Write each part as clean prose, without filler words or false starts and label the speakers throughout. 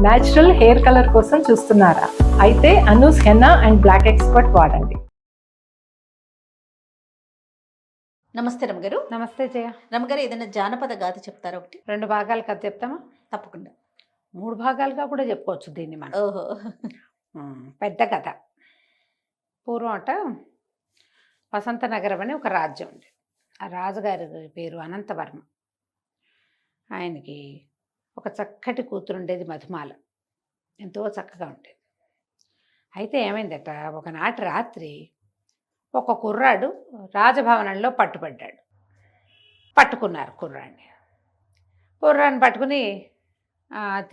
Speaker 1: Natural hair colour కోసం చూస్తున్నారా? అయితే Anoos henna and black expert వాడండి.
Speaker 2: నమస్తే రమగారు.
Speaker 3: నమస్తే జయ.
Speaker 2: రమగారు, ఏదైనా జానపద గాథ చెప్తారా? ఒకటి
Speaker 3: 2 భాగాలు కథ చెప్తామా?
Speaker 2: తప్పకుండా.
Speaker 3: 3 భాగాలుగా కూడా చెప్పుకోవచ్చు దీన్ని మనం.
Speaker 2: ఓహో.
Speaker 3: పెద్ద కథ. పూర్వం అట వసంత నగరం అని ఒక రాజ్యం ఉంది. ఆ రాజుగారి పేరు అనంతవర్మ. ఆయనకి ఒక చక్కటి కూతురు ఉండేది, మధుమాల. ఎంతో చక్కగా ఉండేది. అయితే ఏమైందట, ఒకనాటి రాత్రి ఒక కుర్రాడు రాజభవనంలో పట్టుబడ్డాడు. పట్టుకున్నారు కుర్రాన్ని పట్టుకుని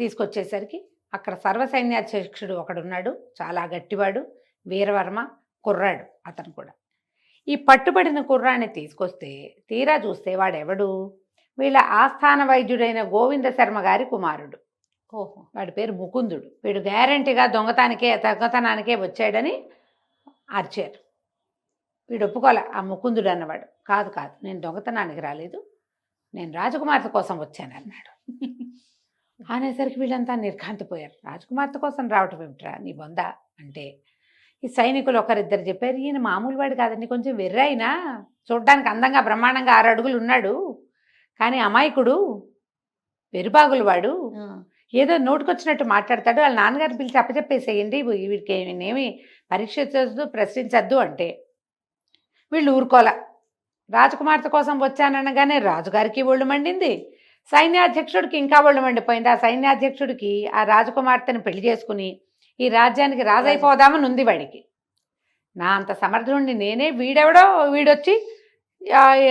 Speaker 3: తీసుకొచ్చేసరికి అక్కడ సర్వసైన్యాధ్యక్షుడు ఒకడున్నాడు, చాలా గట్టివాడు, వీరవర్మ. కుర్రాడు అతను కూడా. ఈ పట్టుబడిన కుర్రాన్ని తీసుకొస్తే తీరా చూస్తే వాడెవడు, వీళ్ళ ఆస్థాన వైద్యుడైన గోవింద శర్మ గారి కుమారుడు.
Speaker 2: ఓహో.
Speaker 3: వాడి పేరు ముకుందుడు. వీడు గ్యారంటీగా దొంగతనానికే వచ్చాడని అరిచారు. వీడు ఒప్పుకోలే. ఆ ముకుందుడు అన్నవాడు, కాదు నేను దొంగతనానికి రాలేదు, నేను రాజకుమార్తె కోసం వచ్చాను అన్నాడు. అనేసరికి వీళ్ళంతా నిర్ఘాంతపోయారు. రాజకుమార్తె కోసం రావటం ఏమిట్రా నీ బొంద అంటే, ఈ సైనికులు ఒకరిద్దరు చెప్పారు, ఈయన మామూలు వాడు కాదండి, కొంచెం వెర్రైనా, చూడ్డానికి అందంగా బ్రహ్మాండంగా 6 అడుగులు ఉన్నాడు, కానీ అమాయకుడు, వెరుబాగులు వాడు, ఏదో నోటుకొచ్చినట్టు మాట్లాడతాడు, వాళ్ళ నాన్నగారిని పిలిచి అప్పచెప్పేసేయండి, వీడికి నేనేమి పరీక్షించద్దు, ప్రశ్నించద్దు అంటే వీళ్ళు ఊరుకోల. రాజకుమార్తె కోసం వచ్చాననగానే రాజుగారికి ఒళ్ళు మండింది, సైన్యాధ్యక్షుడికి ఇంకా ఒళ్ళు మండిపోయింది. ఆ సైన్యాధ్యక్షుడికి ఆ రాజకుమార్తెను పెళ్లి చేసుకుని ఈ రాజ్యానికి రాజైపోదామని ఉంది వాడికి. నా అంత సమర్థుడిని నేనే, వీడొచ్చి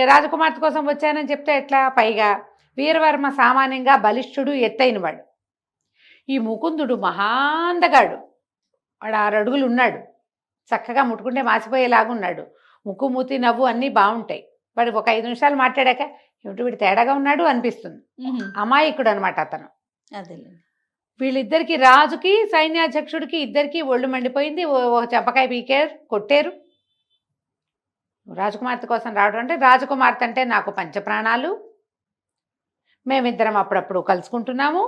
Speaker 3: రాజకుమార్తె కోసం వచ్చానని చెప్తే ఎట్లా? పైగా వీరవర్మ సామాన్యంగా బలిష్ఠుడు, ఎత్తైనవాడు. ఈ ముకుందుడు మహాందగాడు, వాడు 6 అడుగులు ఉన్నాడు, చక్కగా ముట్టుకుంటే మాసిపోయేలాగా ఉన్నాడు, ముక్కు మూతి నవ్వు అన్నీ బాగుంటాయి. వాడు ఒక 5 నిమిషాలు మాట్లాడాక ఏమిటి వీడు తేడాగా ఉన్నాడు అనిపిస్తుంది. అమాయకుడు అనమాట అతను.
Speaker 2: అదేలేండి.
Speaker 3: వీళ్ళిద్దరికి, రాజుకి సైన్యాధ్యక్షుడికి ఇద్దరికి ఒళ్ళు మండిపోయింది. ఒక చెంపకాయ పీకారు, కొట్టారు. రాజకుమార్తె కోసం రావడం అంటే, రాజకుమార్తె అంటే నాకు పంచప్రాణాలు, మేమిద్దరం అప్పుడప్పుడు కలుసుకుంటున్నాము,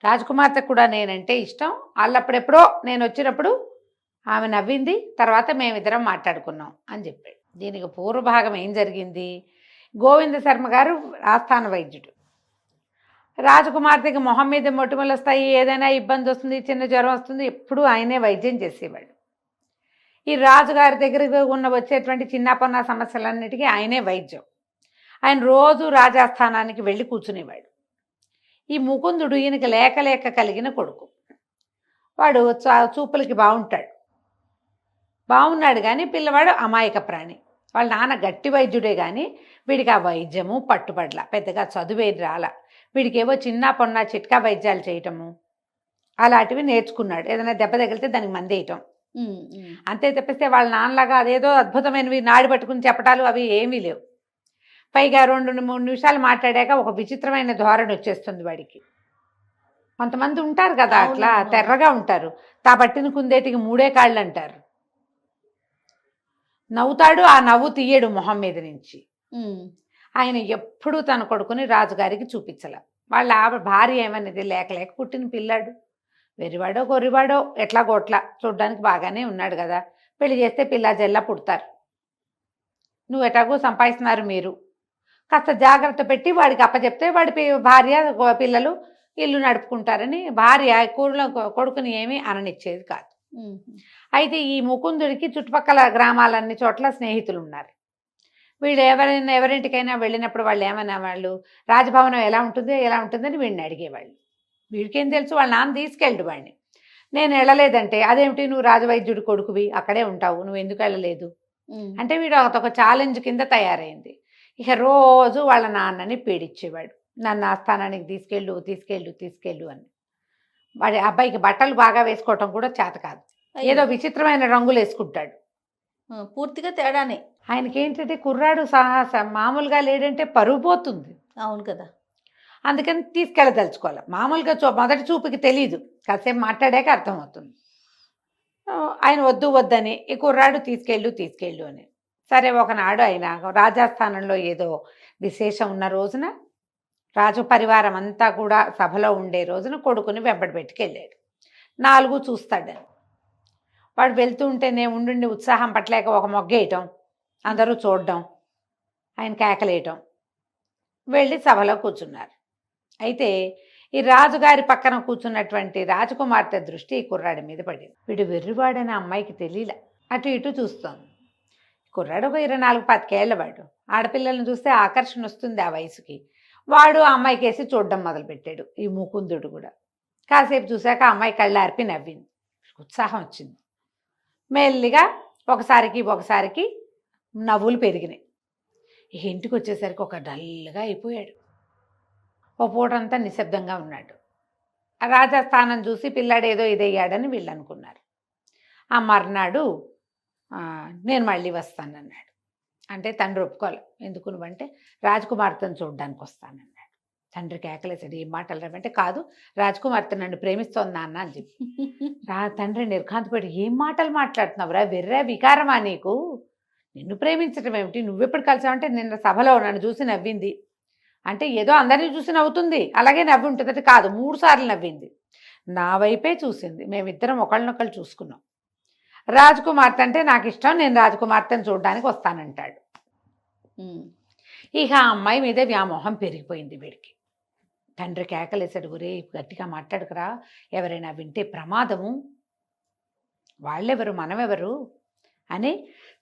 Speaker 3: రాజకుమార్తె కూడా నేనంటే ఇష్టం, వాళ్ళప్పుడెప్పుడో నేను వచ్చినప్పుడు ఆమె నవ్వింది, తర్వాత మేమిద్దరం మాట్లాడుకున్నాం అని చెప్పాడు. దీనికి పూర్వభాగం ఏం జరిగింది, గోవింద శర్మ గారు ఆస్థాన వైద్యుడు. రాజకుమార్తెకి మొహం మీద మొటిమలు వస్తాయి, ఏదైనా ఇబ్బంది వస్తుంది, చిన్న జ్వరం వస్తుంది, ఎప్పుడూ ఆయనే వైద్యం చేసేవాడు. ఈ రాజుగారి దగ్గర వచ్చేటువంటి చిన్నపన్న సమస్యలన్నిటికీ ఆయనే వైద్యం. ఆయన రోజు రాజాస్థానానికి వెళ్ళి కూర్చునేవాడు. ఈ ముకుందుడు ఈయనకి లేక కలిగిన కొడుకు. వాడు చూపులకి బాగున్నాడు కానీ పిల్లవాడు అమాయక ప్రాణి. వాళ్ళ నాన్న గట్టి వైద్యుడే కానీ వీడికి ఆ వైద్యము పట్టుబడల, పెద్దగా చదువేది రాల. వీడికేవో చిన్న పొన్న చిట్కా వైద్యాలు చేయటము అలాంటివి నేర్చుకున్నాడు. ఏదైనా దెబ్బ తగిలితే దానికి మందేయటం, అంతే తప్పిస్తే వాళ్ళ నాన్నలాగా అదేదో అద్భుతమైనవి నాడి పట్టుకుని చెప్పటాలు అవి ఏమీ లేవు. పైగా 2-3 నిమిషాలు మాట్లాడాక ఒక విచిత్రమైన ధోరణి వచ్చేస్తుంది వాడికి. కొంతమంది ఉంటారు కదా అట్లా తెర్రగా ఉంటారు, తా పట్టిన కుందేటికి 3 కాళ్ళు అంటారు. నవ్వుతాడు, ఆ నవ్వు తీయడు మొహం మీద నుంచి. ఆయన ఎప్పుడూ తన కొడుకుని రాజుగారికి చూపించల. వాళ్ళ భార్య ఏమనేది, లేక పుట్టిన పిల్లాడు, వెరివాడో గొర్రివాడో ఎట్లా గోట్లా చూడ్డానికి బాగానే ఉన్నాడు కదా, పెళ్లి చేస్తే పిల్ల జల్లా పుడతారు, నువ్వు ఎటాగో సంపాదిస్తున్నారు, మీరు కాస్త జాగ్రత్త పెట్టి వాడికి అప్పచెప్తే వాడి భార్య పిల్లలు ఇల్లు నడుపుకుంటారని భార్య కొడుకుని ఏమీ అననిచ్చేది కాదు. అయితే ఈ ముకుందుడికి చుట్టుపక్కల గ్రామాలన్ని చోట్ల స్నేహితులు ఉన్నారు. వీళ్ళు ఎవరింటికైనా వెళ్ళినప్పుడు వాళ్ళు ఏమన్నా, వాళ్ళు రాజభవనం ఎలా ఉంటుందని వీడిని అడిగేవాళ్ళు. వీడికేం తెలుసు, వాళ్ళ నాన్న తీసుకెళ్ళడు వాడిని. నేను వెళ్ళలేదంటే, అదేమిటి నువ్వు రాజవైద్యుడి కొడుకువి, అక్కడే ఉంటావు, నువ్వు ఎందుకు వెళ్ళలేదు అంటే, వీడు ఒక ఛాలెంజ్ కింద తయారైంది. ఇక రోజు వాళ్ళ నాన్నని పీడించేవాడు, నన్ను ఆస్థానానికి తీసుకెళ్ళు అని. వాడి అబ్బాయికి బట్టలు బాగా వేసుకోవటం కూడా చేత కాదు, ఏదో విచిత్రమైన రంగులు వేసుకుంటాడు,
Speaker 2: పూర్తిగా తేడానే.
Speaker 3: ఆయనకేంటంటే కుర్రాడు మామూలుగా లేడంటే పరువు పోతుంది.
Speaker 2: అవును కదా,
Speaker 3: అందుకని తీసుకెళ్ళదలుచుకోవాలి. మామూలుగా మొదటి చూపుకి తెలీదు, కాసేపు మాట్లాడాక అర్థమవుతుంది. ఆయన వద్దని ఈ కుర్రాడు తీసుకెళ్ళు అని. సరే, ఒకనాడు ఆయన రాజాస్థానంలో ఏదో విశేషం ఉన్న రోజున రాజు పరివారం అంతా కూడా సభలో ఉండే రోజున కొడుకుని వెంబడి పెట్టుకెళ్ళాడు. 4 చూస్తాడని. వాడు వెళ్తూ ఉంటేనే ఉండి ఉత్సాహం పట్టలేక ఒక మొగ్గేయటం, అందరూ చూడడం, ఆయన కేకలేయటం, వెళ్ళి సభలో కూర్చున్నారు. అయితే ఈ రాజుగారి పక్కన కూర్చున్నటువంటి రాజకుమార్తె దృష్టి ఈ కుర్రాడి మీద పడింది. వీడు వెర్రివాడని అమ్మాయికి తెలియలే. అటు ఇటు చూస్తోంది. కుర్రాడు ఒక 24-25 ఏళ్ల వాడు. ఆడపిల్లలను చూస్తే ఆకర్షణ వస్తుంది ఆ వయసుకి. వాడు ఆ అమ్మాయికి వేసి చూడడం మొదలుపెట్టాడు. ఈ ముకుందుడు కూడా కాసేపు చూశాక ఆ అమ్మాయి కళ్ళార్పి నవ్వింది. ఉత్సాహం వచ్చింది. మెల్లిగా ఒకసారికి నవ్వులు పెరిగినాయి. ఇక ఇంటికి వచ్చేసరికి ఒక డల్గా అయిపోయాడు. ఓ పూటంతా నిశ్శబ్దంగా ఉన్నాడు. ఆ రాజస్థానం చూసి పిల్లాడేదో ఇదయ్యాడని వీళ్ళు అనుకున్నారు. ఆ మర్నాడు నేను మళ్ళీ వస్తానన్నాడు. అంటే తండ్రి ఒప్పుకోవాలి. ఎందుకు నువ్వంటే రాజకుమార్తెను చూడడానికి వస్తానన్నాడు. తండ్రి కేకలేసాడు, ఏం మాటలు రావంటే, కాదు రాజకుమార్తె నన్ను ప్రేమిస్తోంది నాన్న అని చెప్పి. తండ్రి నిర్ఘాంతపడి, ఏం మాటలు మాట్లాడుతున్నావురా, వెర్రా వికారమా నీకు? నిన్ను ప్రేమించడం ఏమిటి, నువ్వెప్పుడు కలిసావంటే నిన్న సభలో నన్ను చూసి నవ్వింది. అంటే ఏదో అందరినీ చూసి నవ్వుతుంది, అలాగే నవ్వి ఉంటుంది. అంటే కాదు, 3 సార్లు నవ్వింది. నా వైపే చూసింది. మేమిద్దరం ఒకళ్ళనొకళ్ళు చూసుకున్నాం. రాజకుమార్తె అంటే నాకు ఇష్టం, నేను రాజకుమార్తెను చూడడానికి వస్తానంటాడు. ఇక ఆ అమ్మాయి మీద వ్యామోహం పెరిగిపోయింది వీడికి. తండ్రి కేకలేసాడు, ఒరే గట్టిగా మాట్లాడుకురా, ఎవరైనా వింటే ప్రమాదము, వాళ్ళెవరు మనమెవరు అని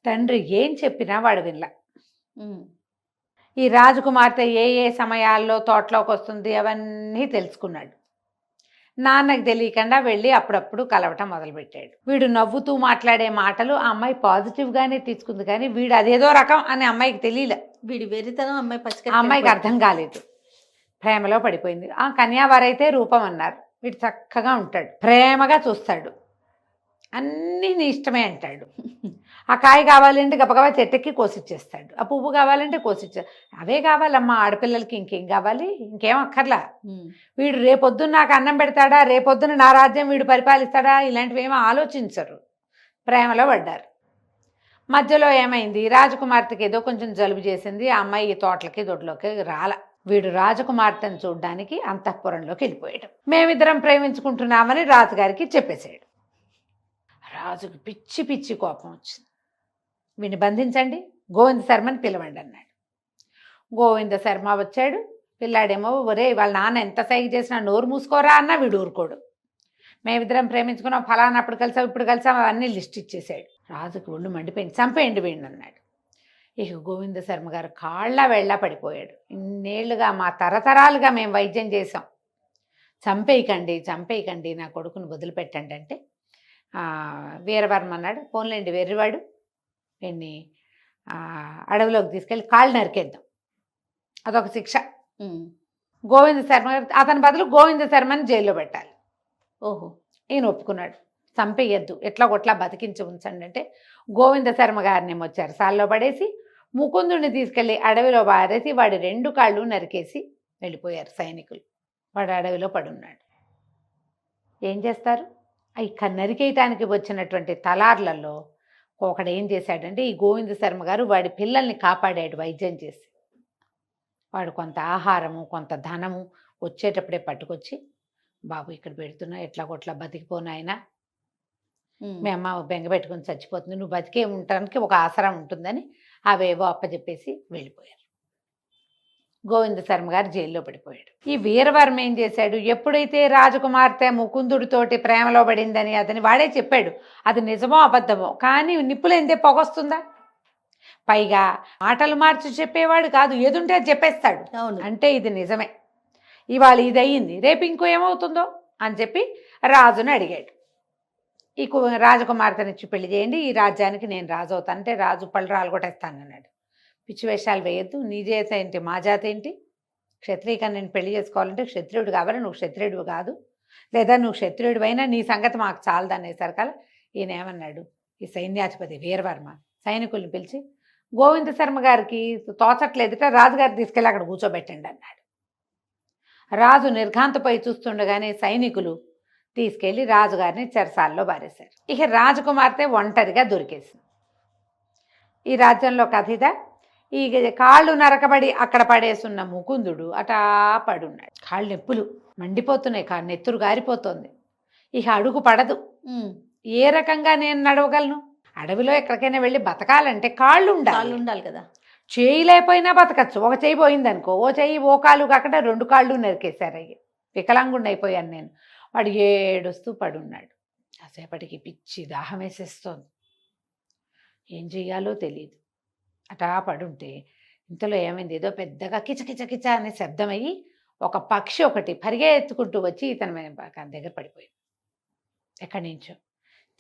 Speaker 3: తండ్రి ఏం చెప్పినా వాడు వినలా. ఈ రాజకుమార్తె ఏ ఏ సమయాల్లో తోటలోకి వస్తుంది అవన్నీ తెలుసుకున్నాడు. నాన్నకి తెలియకుండా వెళ్ళి అప్పుడప్పుడు కలవటం మొదలుపెట్టాడు. వీడు నవ్వుతూ మాట్లాడే మాటలు ఆ అమ్మాయి పాజిటివ్గానే తీసుకుంది, కానీ వీడు అదేదో రకం అని అమ్మాయికి తెలియలే.
Speaker 2: వీడి వెరితనం
Speaker 3: అమ్మాయికి అర్థం కాలేదు. ప్రేమలో పడిపోయింది. ఆ కన్యావారైతే రూపం అన్నారు. వీడు చక్కగా ఉంటాడు, ప్రేమగా చూస్తాడు, అన్నీ నీ ఇష్టమే అంటాడు. ఆ కాయ కావాలంటే గబగబా చెట్టుకి కోసిచ్చేస్తాడు, ఆ పువ్వు కావాలంటే కోసిచ్చాడు. అవే కావాలమ్మా ఆడపిల్లలకి, ఇంకేం కావాలి, ఇంకేం అక్కర్లా. వీడు రేపొద్దున నాకు అన్నం పెడతాడా, రేపొద్దున నా రాజ్యం వీడు పరిపాలిస్తాడా, ఇలాంటివి ఏమో ఆలోచించరు. ప్రేమలో పడ్డారు. మధ్యలో ఏమైంది, రాజకుమార్తెకి ఏదో కొంచెం జలుబు చేసింది. ఆ అమ్మాయి తోటలకి దొడ్లోకి రాల. వీడు రాజకుమార్తెను చూడడానికి అంతఃపురంలోకి వెళ్ళిపోయాడు. మేమిద్దరం ప్రేమించుకుంటున్నామని రాజుగారికి చెప్పేశాడు. రాజుకు పిచ్చి పిచ్చి కోపం వచ్చింది. వీడిని బంధించండి, గోవింద శర్మని పిలవండి అన్నాడు. గోవింద శర్మ వచ్చాడు. పిల్లాడేమో, ఒరే వాళ్ళ నాన్న ఎంత సైగ చేసినా నోరు మూసుకోరా అన్నా వీడు ఊరుకోడు. మేమిద్దరం ప్రేమించుకున్నాం, ఫలానప్పుడు కలిసాం, ఇప్పుడు కలిసాం, అవన్నీ లిస్ట్ ఇచ్చేసాడు. రాజుకు ఒళ్ళు మండిపోయింది. చంపేయండి వీడిని అన్నాడు. ఇక గోవింద శర్మ గారు కాళ్ళ వెళ్ళా పడిపోయాడు. ఇన్నేళ్లుగా మా తరతరాలుగా మేము వైద్యం చేసాం, చంపేయకండి, నా కొడుకుని వదిలిపెట్టండి అంటే వీరవర్మ అన్నాడు, పోన్లేండి వెర్రివాడు, వీడిని అడవిలోకి తీసుకెళ్ళి కాళ్ళు నరికేద్దాం, అదొక శిక్ష. గోవింద శర్మ గారు, అతని బదులు గోవింద శర్మని జైల్లో పెట్టాలి.
Speaker 2: ఓహో,
Speaker 3: ఈయన ఒప్పుకున్నాడు. చంపేయద్దు, ఎట్లా కొట్లా బతికించి ఉంచండి అంటే గోవింద శర్మ గారిని ఏమో చెరసాల్లో పడేసి ముకుందుడిని తీసుకెళ్ళి అడవిలో పారేసి వాడి 2 కాళ్ళు నరికేసి వెళ్ళిపోయారు సైనికులు. వాడు అడవిలో పడున్నాడు. ఏం చేస్తారు? నరికేయటానికి వచ్చినటువంటి తలార్లలో ఒకడు ఏం చేశాడంటే, ఈ గోవింద శర్మ గారు వాడి పిల్లల్ని కాపాడాడు వైద్యం చేసి. వాడు కొంత ఆహారము, కొంత ధనము వచ్చేటప్పుడే పట్టుకొచ్చి, బాబు ఇక్కడ పెడుతున్నా, ఎట్లా కొట్లా బతికిపోనాయన, మీ అమ్మ బెంగ పెట్టుకుని చచ్చిపోతుంది, నువ్వు బతికే ఉండటానికి ఒక ఆసరా ఉంటుందని అవేవో అప్పచెప్పేసి వెళ్ళిపోయారు. గోవింద శర్మ గారు జైల్లో పడిపోయాడు. ఈ వీరవర్మ ఏం చేశాడు, ఎప్పుడైతే రాజకుమార్తె ముకుందుడితోటి ప్రేమలో పడిందని అతని వాడే చెప్పాడు, అది నిజమో అబద్ధమో, కానీ నిప్పులేందే పొగొస్తుందా? పైగా మాటలు మార్చి చెప్పేవాడు కాదు, ఏదుంటే అది చెప్పేస్తాడు. అంటే ఇది నిజమే, ఇవాళ ఇది అయ్యింది, రేపు ఇంకో ఏమవుతుందో అని చెప్పి రాజుని అడిగాడు. ఈ రాజకుమార్తెనిచ్చి పెళ్లి చేయండి, ఈ రాజ్యానికి నేను రాజు అవుతాను అంటే రాజు పళ్ళు రాలగొట్టేస్తానన్నాడు. పిచ్చి వేషాలు వేయద్దు, నీ జాతి ఏంటి మా జాతి ఏంటి, క్షత్రియుగా నేను పెళ్లి చేసుకోవాలంటే క్షత్రియుడు కావాలి, నువ్వు క్షత్రియుడు కాదు, లేదా నువ్వు క్షత్రియుడు అయినా నీ సంగతి మాకు చాలదు అనేసరికల ఈయన ఏమన్నాడు, ఈ సైన్యాధిపతి వీరవర్మ సైనికుల్ని పిలిచి, గోవింద శర్మ గారికి తోచట్లేదుట, రాజుగారు తీసుకెళ్ళి అక్కడ కూర్చోబెట్టండి అన్నాడు. రాజు నిర్ఘాంతపై చూస్తుండగానే సైనికులు తీసుకెళ్ళి రాజుగారిని చెరసాల్లో బారేశారు. ఇక రాజకుమార్తె ఒంటరిగా దొరికేసింది. ఈ రాజ్యంలో కథ ఇదా. ఈ కాళ్ళు నరకబడి అక్కడ పడేసున్న ముకుందుడు అటా పడున్నాడు. కాళ్ళు నొప్పులు మండిపోతున్నాయి, నెత్తురు గారిపోతుంది. ఇక అడుగు పడదు.
Speaker 2: ఉమ్.
Speaker 3: ఏ రకంగా నేను నడవగలను? అడవిలో ఎక్కడికైనా వెళ్ళి బతకాలంటే కాళ్ళు
Speaker 2: కాళ్ళు
Speaker 3: ఉండాలి.
Speaker 2: ఉండాలి కదా.
Speaker 3: చేయి లేకపోయినా బతకచ్చు. ఒక చేయి పోయిందనుకో, ఓ చెయ్యి ఓ కాలు కాకుండా 2 కాళ్ళు నరికేశారు. అయ్యి వికలాంగుండి అయిపోయాను నేను. వాడు ఏడుస్తూ పడున్నాడు. కాసేపటికి పిచ్చి దాహం వేసేస్తోంది. ఏం చెయ్యాలో తెలియదు. అటా పడుంటే ఇంతలో ఏమైంది, ఏదో పెద్దగా కిచకిచ కిచ అనే శబ్దం అయ్యి ఒక పక్షి ఒకటి పరిగెత్తుకుంటూ వచ్చి ఇతని దగ్గర పడిపోయింది. ఎక్కడి నుంచో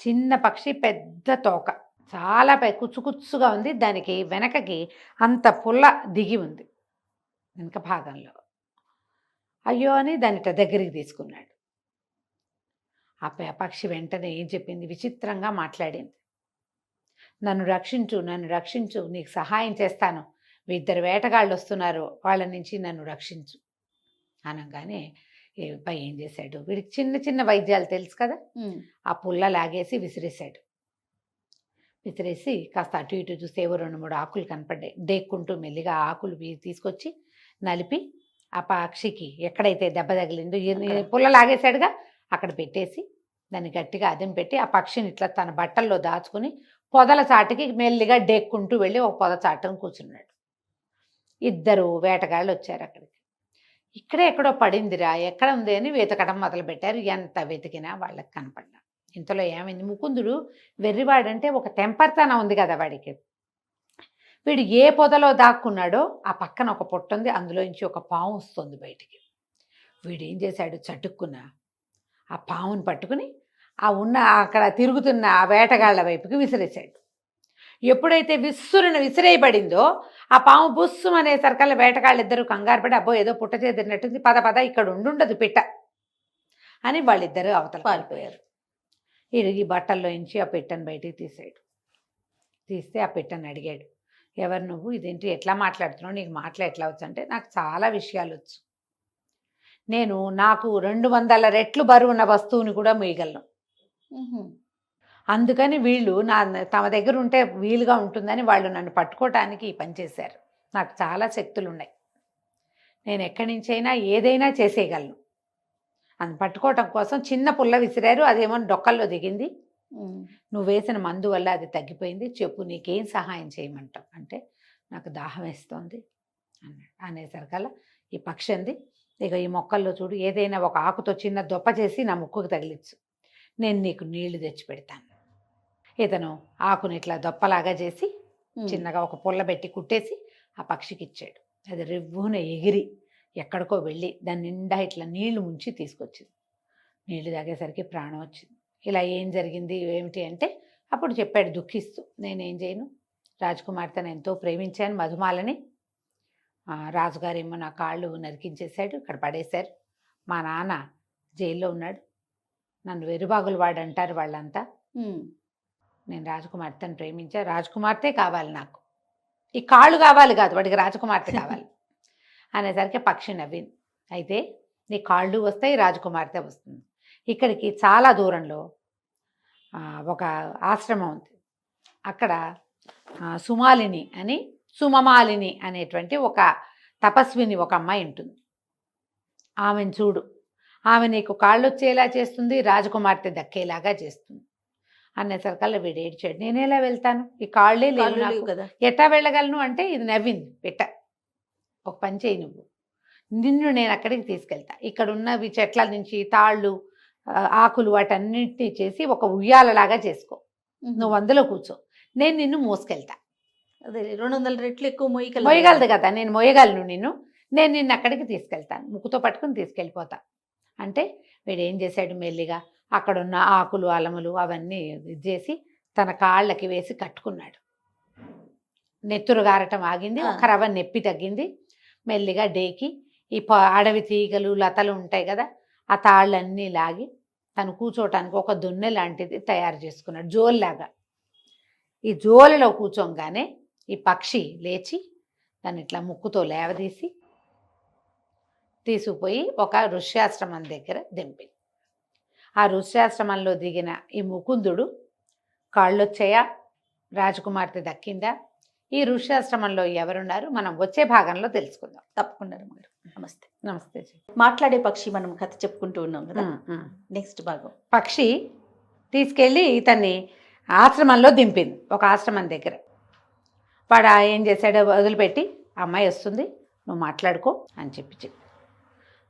Speaker 3: చిన్న పక్షి, పెద్ద తోక, చాలా కుచ్చుకుచ్చుగా ఉంది. దానికి వెనకకి అంత పుల్ల దిగి ఉంది వెనక భాగంలో. అయ్యో అని దాని దగ్గరికి తీసుకున్నాడు. ఆ పక్షి వెంటనే ఏం చెప్పింది, విచిత్రంగా మాట్లాడింది. నన్ను రక్షించు, నన్ను రక్షించు, నీకు సహాయం చేస్తాను, 2 వేటగాళ్ళు వస్తున్నారు, వాళ్ళ నుంచి నన్ను రక్షించు అనగానే ఏం చేశాడు, వీడికి చిన్న చిన్న వైద్యాలు తెలుసు కదా, ఆ పుల్ల లాగేసి విసిరేశాడు. విసిరేసి కాస్త అటు ఇటు చూస్తే ఏవో 2-3 ఆకులు కనపడ్డాయి. డేక్కుంటూ మెల్లిగా ఆకులు తీసుకొచ్చి నలిపి ఆ పక్షికి ఎక్కడైతే దెబ్బ తగిలిందో, పుల్ల లాగేశాడుగా, అక్కడ పెట్టేసి దాన్ని గట్టిగా అదం పెట్టి ఆ పక్షిని ఇట్లా తన బట్టల్లో దాచుకుని పొదల చాటుకి మెల్లిగా డేక్కుంటూ వెళ్ళి ఒక పొద చాటును కూర్చున్నాడు. 2 వేటగాళ్ళు వచ్చారు అక్కడికి. ఇక్కడే ఎక్కడో పడిందిరా, ఎక్కడ ఉంది అని వెతకడం మొదలుపెట్టారు. ఎంత వెతికినా వాళ్ళకి కనపడ్డా. ఇంతలో ఏమైంది, ముకుందుడు వెర్రివాడంటే ఒక టెంపర్తనం ఉంది కదా వాడికి. వీడు ఏ పొదలో దాక్కున్నాడో ఆ పక్కన ఒక పొట్ట ఉంది, అందులోంచి ఒక పాము వస్తుంది బయటికి. వీడు ఏం చేశాడు, చటుక్కున ఆ పాముని పట్టుకుని అక్కడ తిరుగుతున్న ఆ వేటగాళ్ల వైపుకి విసిరేశాడు. ఎప్పుడైతే విసిరేయబడిందో ఆ పాము బుస్సు అనేసరికల్లా వేటగాళ్ళు 2 కంగారు పడి, అబ్బో ఏదో పుట్ట చేదిరినట్టుంది, పద ఇక్కడ ఉండుండదు పిట్ట అని వాళ్ళిద్దరూ అవతల పారిపోయారు. ఈ బట్టల్లో నుంచి ఆ పిట్టను బయటికి తీస్తే ఆ పిట్టను అడిగాడు, ఎవరు నువ్వు, ఇదేంటి ఎట్లా మాట్లాడుతున్నావు, నీకు మాటలు ఎట్లా వచ్చు అంటే, నాకు చాలా విషయాలు వచ్చు, నాకు 200 రెట్లు బరువున్న వస్తువుని కూడా మోయగలను, అందుకని వీళ్ళు తమ దగ్గర ఉంటే వీలుగా ఉంటుందని వాళ్ళు నన్ను పట్టుకోవటానికి ఈ పని చేశారు. నాకు చాలా శక్తులు ఉన్నాయి, నేను ఎక్కడి నుంచైనా ఏదైనా చేసేయగలను. అది పట్టుకోవటం కోసం చిన్న పుల్ల విసిరారు, అదేమో డొక్కల్లో దిగింది, నువ్వు వేసిన మందు వల్ల అది తగ్గిపోయింది, చెప్పు నీకేం సహాయం చేయమంటావు అంటే, నాకు దాహం వేస్తోంది అన్నాడు. అనేసరికల్లా ఈ పక్షి అంది, ఇక ఈ మొక్కల్లో చూడు, ఏదైనా ఒక ఆకుతో చిన్న దొప్ప చేసి నా ముక్కుకు తగిలించు, నేను నీకు నీళ్లు తెచ్చి పెడతాను. ఇతను ఆకుని ఇట్లా దొప్పలాగా చేసి చిన్నగా ఒక పుల్ల పెట్టి కుట్టేసి ఆ పక్షికి ఇచ్చాడు. అది రివ్వున ఎగిరి ఎక్కడికో వెళ్ళి దాని నిండా ఇట్లా నీళ్లు ముంచి తీసుకొచ్చింది. నీళ్లు తాగేసరికి ప్రాణం వచ్చింది. ఇలా ఏం జరిగింది ఏమిటి అంటే, అప్పుడు చెప్పాడు దుఃఖిస్తూ, నేనేం చేయను, రాజకుమార్తెను ఎంతో ప్రేమించాను మధుమాలని, రాజుగారేమో నా కాళ్ళు నరికించేశాడు, ఇక్కడ పడేశారు, మా నాన్న జైల్లో ఉన్నాడు, నన్ను వెరుబాగులు వాడు అంటారు వాళ్ళంతా, నేను రాజకుమార్తెను ప్రేమించా, రాజకుమార్తె కావాలి నాకు, ఈ కాళ్ళు కావాలి కాదు, వాడికి రాజకుమార్తె కావాలి అనేసరికి పక్షి నవ్వింది. అయితే నీ కాళ్ళు వస్తాయి, రాజకుమార్తె వస్తుంది. ఇక్కడికి చాలా దూరంలో ఒక ఆశ్రమం ఉంది, అక్కడ సుమమాలిని అనేటువంటి ఒక తపస్విని ఒక అమ్మాయి ఉంటుంది, ఆమెను చూడు, ఆమె నీకు కాళ్ళు వచ్చేలా చేస్తుంది, రాజకుమార్తె దక్కేలాగా చేస్తుంది అనేసరికల్లా వీడు ఏడ్చాడు. నేనేలా వెళ్తాను, ఈ కాళ్ళే లేవు కదా, ఎట్టా వెళ్ళగలను అంటే, ఇది నవ్వింది పిట్ట, ఒక పని చేయి, నిన్ను నేను అక్కడికి తీసుకెళ్తా, ఇక్కడ ఉన్నవి చెట్ల నుంచి తాళ్ళు ఆకులు వాటన్నిటినీ చేసి ఒక ఉయ్యాలలాగా చేసుకో, నువ్వు అందులో కూర్చో, నేను నిన్ను మోసుకెళ్తా.
Speaker 2: అదే 200 రెట్లు ఎక్కువ
Speaker 3: మోయగలదు కదా, నేను మోయగలను నేను నిన్ను అక్కడికి తీసుకెళ్తాను, ముక్కుతో పట్టుకుని తీసుకెళ్ళిపోతా అంటే, వీడు ఏం చేశాడు, మెల్లిగా అక్కడున్న ఆకులు అలములు అవన్నీ ఇది చేసి తన కాళ్ళకి వేసి కట్టుకున్నాడు. నెత్తురు గారటం ఆగింది, ఒక రవ్వ నొప్పి తగ్గింది. మెల్లిగా డేకి ఈ అడవి తీగలు లతలు ఉంటాయి కదా, ఆ తాళ్ళన్నీ లాగి తను కూర్చోటానికి ఒక దొన్నె లాంటిది తయారు చేసుకున్నాడు, జోల్లాగా. ఈ జోలలో కూర్చోగానే ఈ పక్షి లేచి దాన్ని ఇట్లా ముక్కుతో లేవదీసి తీసుకుపోయి ఒక ఋష్యాశ్రమం దగ్గర దింపింది. ఆ ఋష్యాశ్రమంలో దిగిన ఈ ముకుందుడు, కాళ్ళొచ్చాయా, రాజకుమార్తె దక్కిందా, ఈ ఋష్యాశ్రమంలో ఎవరున్నారు మనం వచ్చే భాగంలో తెలుసుకుందాం.
Speaker 2: తప్పకుండా రమ్మగారు. నమస్తే.
Speaker 3: నమస్తే.
Speaker 2: మాట్లాడే పక్షి మనం కథ చెప్పుకుంటూ ఉన్నాం కదా. నెక్స్ట్ భాగం.
Speaker 3: పక్షి తీసుకెళ్ళి ఇతన్ని ఆశ్రమంలో దింపింది, ఒక ఆశ్రమం దగ్గర. వాడు ఏం చేశాడో వదిలిపెట్టి, అమ్మాయి వస్తుంది నువ్వు మాట్లాడుకో అని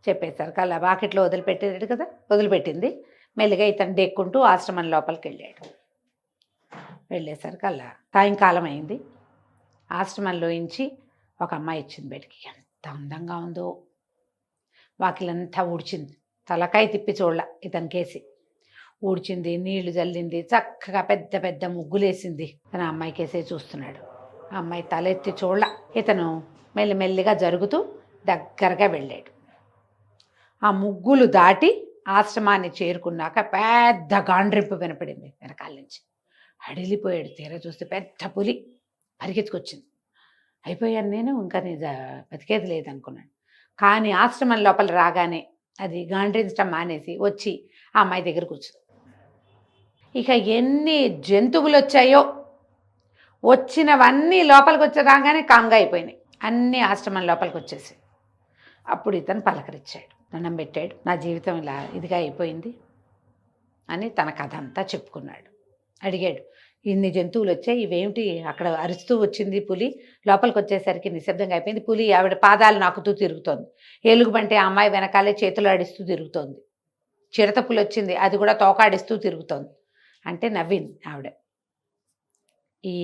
Speaker 3: చెప్పేసరికి అలా బాకెట్లో వదిలిపెట్టాడు కదా, వదిలిపెట్టింది. మెల్లిగా ఇతను దెక్కుంటూ ఆశ్రమం లోపలికి వెళ్ళాడు. వెళ్ళేసరికి అలా సాయంకాలం అయింది. ఆశ్రమంలో నుంచి ఒక అమ్మాయి వచ్చింది బయటికి. ఎంత అందంగా ఉందో, వాకిలంతా ఊడ్చింది, తలకాయ తిప్పి చూడల ఇతనికేసి ఊడ్చింది, నీళ్లు చల్లింది, చక్కగా పెద్ద పెద్ద ముగ్గులేసింది. తన అమ్మాయికేసే చూస్తున్నాడు. ఆ అమ్మాయి తలెత్తి చూడల. ఇతను మెల్లిమెల్లిగా జరుగుతూ దగ్గరగా వెళ్ళాడు. ఆ ముగ్గులు దాటి ఆశ్రమాన్ని చేరుకున్నాక పెద్ద గాండ్రింపు వినపడింది వెనకాల నుంచి. అడిలిపోయాడు. తీర చూస్తే పెద్ద పులి పరిగెత్తుకొచ్చింది. అయిపోయాను నేను, ఇంకా నీ బతికేది లేదనుకున్నాను. కానీ ఆశ్రమం లోపల రాగానే అది గాండ్రించడం మానేసి వచ్చి ఆ అమ్మాయి దగ్గర కూర్చుంది. ఇక ఎన్ని జంతువులు వచ్చాయో, వచ్చినవన్నీ లోపలికి వచ్చి రాగానే కామ్గా అయిపోయినాయి. అన్నీ ఆశ్రమం లోపలికి వచ్చేసి అప్పుడు ఇతను పలకరించాడు, దండం పెట్టాడు. నా జీవితం ఇలా ఇదిగా అయిపోయింది అని తన కథ అంతా చెప్పుకున్నాడు. అడిగాడు, ఇన్ని జంతువులు వచ్చాయి, ఇవేమిటి? అక్కడ అరుస్తూ వచ్చింది పులి, లోపలికి వచ్చేసరికి నిశ్శబ్దంగా అయిపోయింది. పులి ఆవిడ పాదాలు నాకుతూ తిరుగుతోంది. ఎలుగుబంటి ఆ అమ్మాయి వెనకాలే చేతులు ఆడిస్తూ తిరుగుతోంది. చిరత పులి వచ్చింది, అది కూడా తోకాడిస్తూ తిరుగుతోంది అంటే నవ్వింది ఆవిడ. ఈ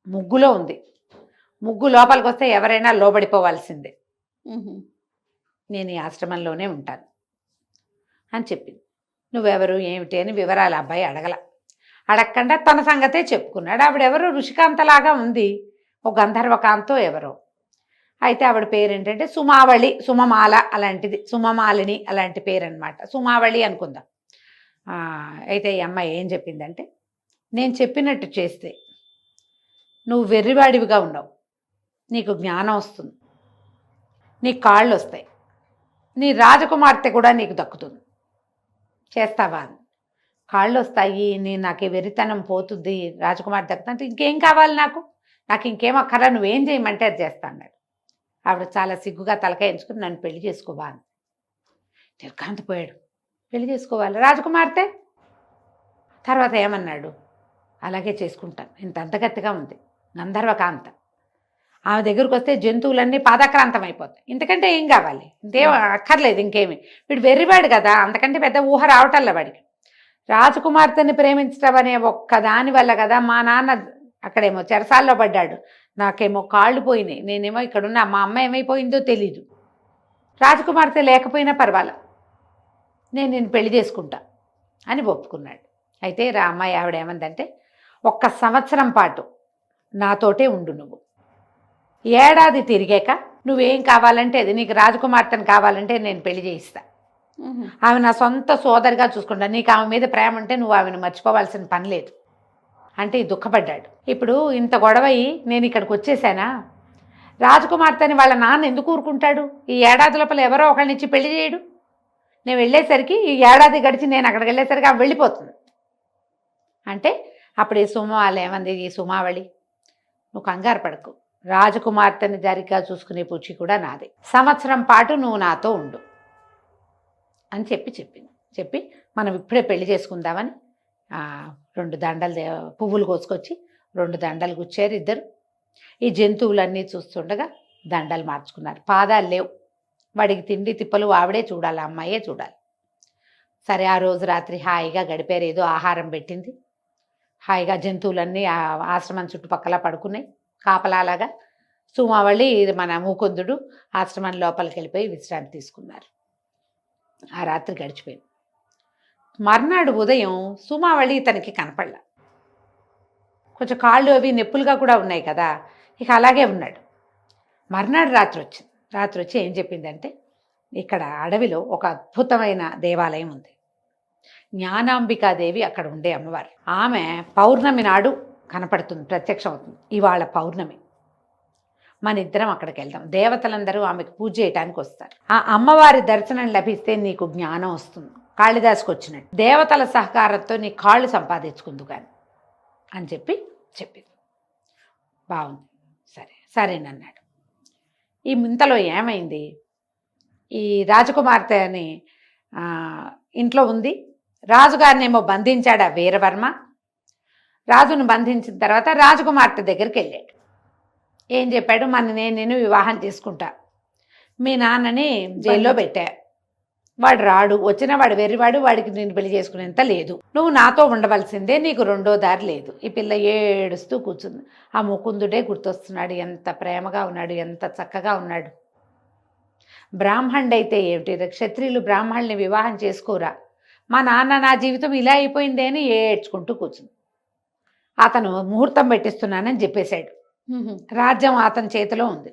Speaker 3: ముగ్గులో ఉంది, ముగ్గు లోపలికి వస్తే ఎవరైనా లోబడిపోవాల్సిందే, నేను ఈ ఆశ్రమంలోనే ఉంటాను అని చెప్పింది. నువ్వెవరు ఏమిటి అని వివరాలు అబ్బాయి అడగకుండా తన సంగతే చెప్పుకున్నాడు. ఆవిడెవరో ఋషికాంతలాగా ఉంది, ఒక గంధర్వకాంతో ఎవరో. అయితే ఆవిడ పేరు ఏంటంటే సుమావళి, సుమమాల అలాంటిది, సుమమాలిని అలాంటి పేరు అనమాట. సుమావళి అనుకుందాం. అయితే ఈ అమ్మాయి ఏం చెప్పిందంటే, నేను చెప్పినట్టు చేస్తే నువ్వు వెర్రివాడివిగా ఉన్నావు, నీకు జ్ఞానం వస్తుంది, నీ కాళ్ళు వస్తాయి, నీ రాజకుమార్తె కూడా నీకు దక్కుతుంది, చేస్తావా అని. కాళ్ళు వస్తాయి, నాకు వెర్రితనం పోతుంది, రాజకుమార్తె దక్కుతుంటే ఇంకేం కావాలి నాకు ఇంకేం అక్కర్లా, నువ్వేం చేయమంటే అది చేస్తా అన్నాడు. ఆవిడ చాలా సిగ్గుగా తలకాయ ఎంచుకుని నన్ను పెళ్లి చేసుకోవా అని. నిర్ఘాంతపోయాడు. పెళ్లి చేసుకోవాలి రాజకుమార్తె? తర్వాత ఏమన్నాడు, అలాగే చేసుకుంటాను, ఇంత అంతగత్తిగా ఉంది గంధర్వకాంత. ఆమె దగ్గరకు వస్తే జంతువులన్నీ పాదాక్రాంతం అయిపోతాయి, ఇంతకంటే ఏం కావాలి, ఇంకేం అక్కర్లేదు ఇంకేమి. వీడు వెర్రివాడు కదా, అంతకంటే పెద్ద ఊహ రావటంలే వాడికి. రాజకుమార్తెని ప్రేమించడం అనే ఒక్కదాని వల్ల కదా మా నాన్న అక్కడేమో చెరసాల్లో పడ్డాడు, నాకేమో కాళ్ళు పోయినాయి, నేనేమో ఇక్కడున్నా, మా అమ్మ ఏమైపోయిందో తెలీదు. రాజకుమార్తె లేకపోయినా పర్వాలేదు, నేను నిన్ను పెళ్లి చేసుకుంటా అని ఒప్పుకున్నాడు. అయితే అమ్మాయి ఆవిడ ఏమందంటే, 1 సంవత్సరం పాటు నాతోటే ఉండు, నువ్వు ఏడాది తిరిగాక నువ్వేం కావాలంటే అది, నీకు రాజకుమార్తెను కావాలంటే నేను పెళ్లి చేయిస్తా, ఆమె నా సొంత సోదరిగా చూసుకుంటా, నీకు ఆమె మీద ప్రేమ ఉంటే నువ్వు ఆమెను మర్చిపోవాల్సిన పని లేదు అంటే దుఃఖపడ్డాడు. ఇప్పుడు ఇంత గొడవయి నేను ఇక్కడికి వచ్చేసానా, రాజకుమార్తెని వాళ్ళ నాన్న ఎందుకు ఊరుకుంటాడు? ఈ ఏడాది లోపల ఎవరో ఒకళ్ళనిచ్చి పెళ్లి చేయడు. నేను వెళ్ళేసరికి ఈ ఏడాది గడిచి నేను అక్కడికి వెళ్ళేసరికి ఆమె వెళ్ళిపోతుంది అంటే అప్పుడు ఈ సుమవాళ్ళు ఏమంది, ఈ సుమావళి నువ్వు కంగారు పడకు, రాజకుమార్తెని జరిగ్గా చూసుకునే పూచి కూడా నాదే, సంవత్సరం పాటు నువ్వు నాతో ఉండు అని చెప్పి మనం ఇప్పుడే పెళ్లి చేసుకుందామని 2 దండలు పువ్వులు కోసుకొచ్చి 2 దండలు గుచ్చారు ఇద్దరు. ఈ జంతువులన్నీ చూస్తుండగా దండలు మార్చుకున్నారు. పాదాలు లేవు, వాడికి తిండి తిప్పలు ఆవిడే చూడాలి, అమ్మాయే చూడాలి. సరే ఆ రోజు రాత్రి హాయిగా గడిపారు. ఏదో ఆహారం పెట్టింది, హాయిగా జంతువులన్నీ ఆశ్రమం చుట్టుపక్కల పడుకున్నాయి కాపలాలాగా. సుమావళి మన ముకుందుడు ఆశ్రమం లోపలికి వెళ్ళిపోయి విశ్రాంతి తీసుకున్నారు. ఆ రాత్రి గడిచిపోయింది. మర్నాడు ఉదయం సుమావళి తనకి కనపడలా. కొంచెం కాళ్ళు అవి నొప్పులుగా కూడా ఉన్నాయి కదా, ఇక అలాగే ఉన్నాడు. మర్నాడు రాత్రి వచ్చి ఏం చెప్పిందంటే, ఇక్కడ అడవిలో ఒక అద్భుతమైన దేవాలయం ఉంది, జ్ఞానాంబికాదేవి అక్కడ ఉండే అమ్మవారు. ఆమె పౌర్ణమి నాడు కనపడుతుంది, ప్రత్యక్షం అవుతుంది. ఇవాళ పౌర్ణమి, మన ఇద్దరం అక్కడికి వెళ్దాం, దేవతలందరూ ఆమెకు పూజ చేయడానికి వస్తారు, ఆ అమ్మవారి దర్శనం లభిస్తే నీకు జ్ఞానం వస్తుంది, కాళిదాసుకు వచ్చినట్టు, దేవతల సహకారంతో నీ కాళ్ళు సంపాదించుకుందు కానీ అని చెప్పింది. బాగుంది, సరేనన్నాడు. ఈ ఇంతలో ఏమైంది, ఈ రాజకుమార్తె అని ఇంట్లో ఉంది. రాజుగారినేమో బంధించాడు ఆ వీరవర్మ. రాజును బంధించిన తర్వాత రాజకుమార్తె దగ్గరికి వెళ్ళాడు. ఏం చెప్పాడు, నేను వివాహం చేసుకుంటా, మీ నాన్నని జైల్లో పెట్టా, వాడు రాడు, వచ్చిన వాడు వెర్రివాడు, వాడికి నేను పెళ్లి చేసుకునేంత లేదు, నువ్వు నాతో ఉండవలసిందే, నీకు రెండో దారి లేదు. ఈ పిల్ల ఏడుస్తూ కూర్చుంది. ఆ ముకుందుడే గుర్తొస్తున్నాడు. ఎంత ప్రేమగా ఉన్నాడు, ఎంత చక్కగా ఉన్నాడు. బ్రాహ్మణుడైతే ఏమిటి, క్షత్రియులు బ్రాహ్మణుల్ని వివాహం చేసుకోరా, మా నాన్న నా జీవితం ఇలా అయిపోయిందే అని ఏడ్చుకుంటూ కూర్చుంది. అతను ముహూర్తం పెట్టిస్తున్నానని చెప్పేశాడు. రాజ్యం అతని చేతిలో ఉంది.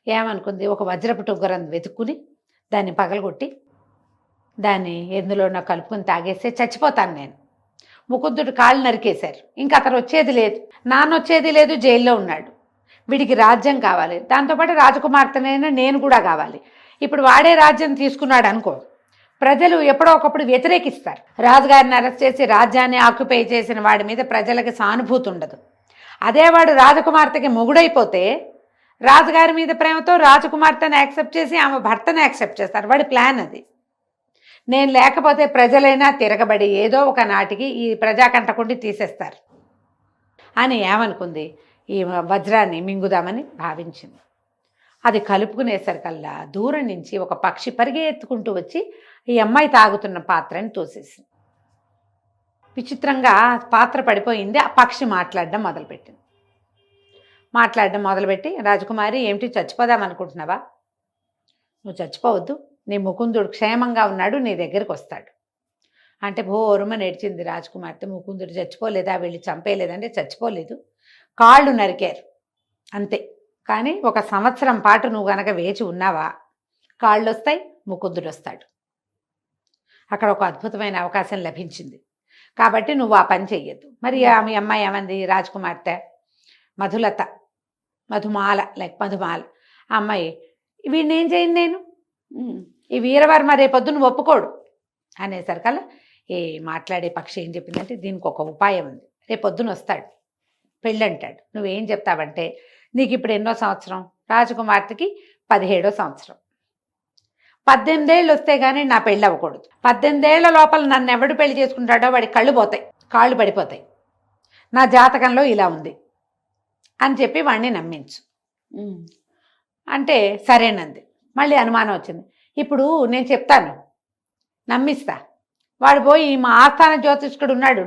Speaker 3: ఏమనుకుంది, ఒక వజ్రపు టొగ్గరం వెతుక్కుని దాన్ని పగలగొట్టి దాన్ని ఎందులో నాకు కలుపుకొని తాగేస్తే చచ్చిపోతాను నేను. ముకుందుడు కాళ్ళు నరికేశారు. ఇంకా అతను వచ్చేది లేదు, నాన్న వచ్చేది లేదు, జైల్లో ఉన్నాడు. వీడికి రాజ్యం కావాలి, దాంతోపాటు రాజకుమార్తెనైనా నేను కూడా కావాలి. ఇప్పుడు వాడే రాజ్యం తీసుకున్నాడు అనుకో, ప్రజలు ఎప్పుడో ఒకప్పుడు వ్యతిరేకిస్తారు. రాజుగారిని అరెస్ట్ చేసి రాజ్యాన్ని ఆక్యుపై చేసిన వాడి మీద ప్రజలకి సానుభూతి ఉండదు. అదే వాడు రాజకుమార్తెకి మొగుడైపోతే రాజుగారి మీద ప్రేమతో రాజకుమార్తెని యాక్సెప్ట్ చేసి ఆమె భర్తను యాక్సెప్ట్ చేస్తారు. వాడి ప్లాన్ అది. నేను లేకపోతే ప్రజలైనా తిరగబడి ఏదో ఒక నాటికి ఈ ప్రజాకంటకుండి తీసేస్తారు అని ఏమనుకుంది, ఈ వజ్రాన్ని మింగుదామని భావించింది. అది కలుపుకునేసరికల్లా దూరం నుంచి ఒక పక్షి పరిగెత్తుకుంటూ వచ్చి ఈ అమ్మాయి తాగుతున్న పాత్రని తోసేసింది. విచిత్రంగా పాత్ర పడిపోయింది. ఆ పక్షి మాట్లాడడం మొదలుపెట్టి రాజకుమారి, ఏమిటి చచ్చిపోదామనుకుంటున్నావా? నువ్వు చచ్చిపోవద్దు, నీ ముకుందుడు క్షేమంగా ఉన్నాడు, నీ దగ్గరికి వస్తాడు అంటే భోరుమ నేర్చింది రాజకుమార్తె. ముకుందుడు చచ్చిపోలేదా, వెళ్ళి చంపేయలేదంటే చచ్చిపోలేదు, కాళ్ళు నరికారు అంతే. కానీ 1 సంవత్సరం పాటు నువ్వు గనక వేచి ఉన్నావా, కాళ్ళు వస్తాయి, ముకుందుడు వస్తాడు. అక్కడ ఒక అద్భుతమైన అవకాశం లభించింది. కాబట్టి నువ్వు ఆ పని చెయ్యొద్దు. మరి మీ అమ్మాయి ఏమంది, రాజకుమార్తె మధుమాల ఆ అమ్మాయి, వీడిని ఏం చేయను నేను, ఈ వీరవర్మ రేపొద్దును ఒప్పుకోడు అనేసరికల్లా ఏ మాట్లాడే పక్షి ఏం చెప్పిందంటే, దీనికి ఒక ఉపాయం ఉంది. రేపొద్దున వస్తాడు, పెళ్ళి అంటాడు. నువ్వేం చెప్తావంటే, నీకు ఇప్పుడు ఎన్నో సంవత్సరం, రాజకుమార్తెకి 17వ సంవత్సరం, 18 ఏళ్ళు వస్తే కానీ నా పెళ్ళి అవ్వకూడదు, 18 ఏళ్ల లోపల నన్ను ఎవడు పెళ్లి చేసుకుంటాడో వాడి కళ్ళు పోతాయి, కాళ్ళు పడిపోతాయి, నా జాతకంలో ఇలా ఉంది అని చెప్పి వాడిని నమ్మించు అంటే సరేనంది. మళ్ళీ అనుమానం వచ్చింది. ఇప్పుడు నేను చెప్తాను, నమ్మిస్తా. వాడు పోయి మా ఆస్థాన జ్యోతిష్కుడు ఉన్నాడు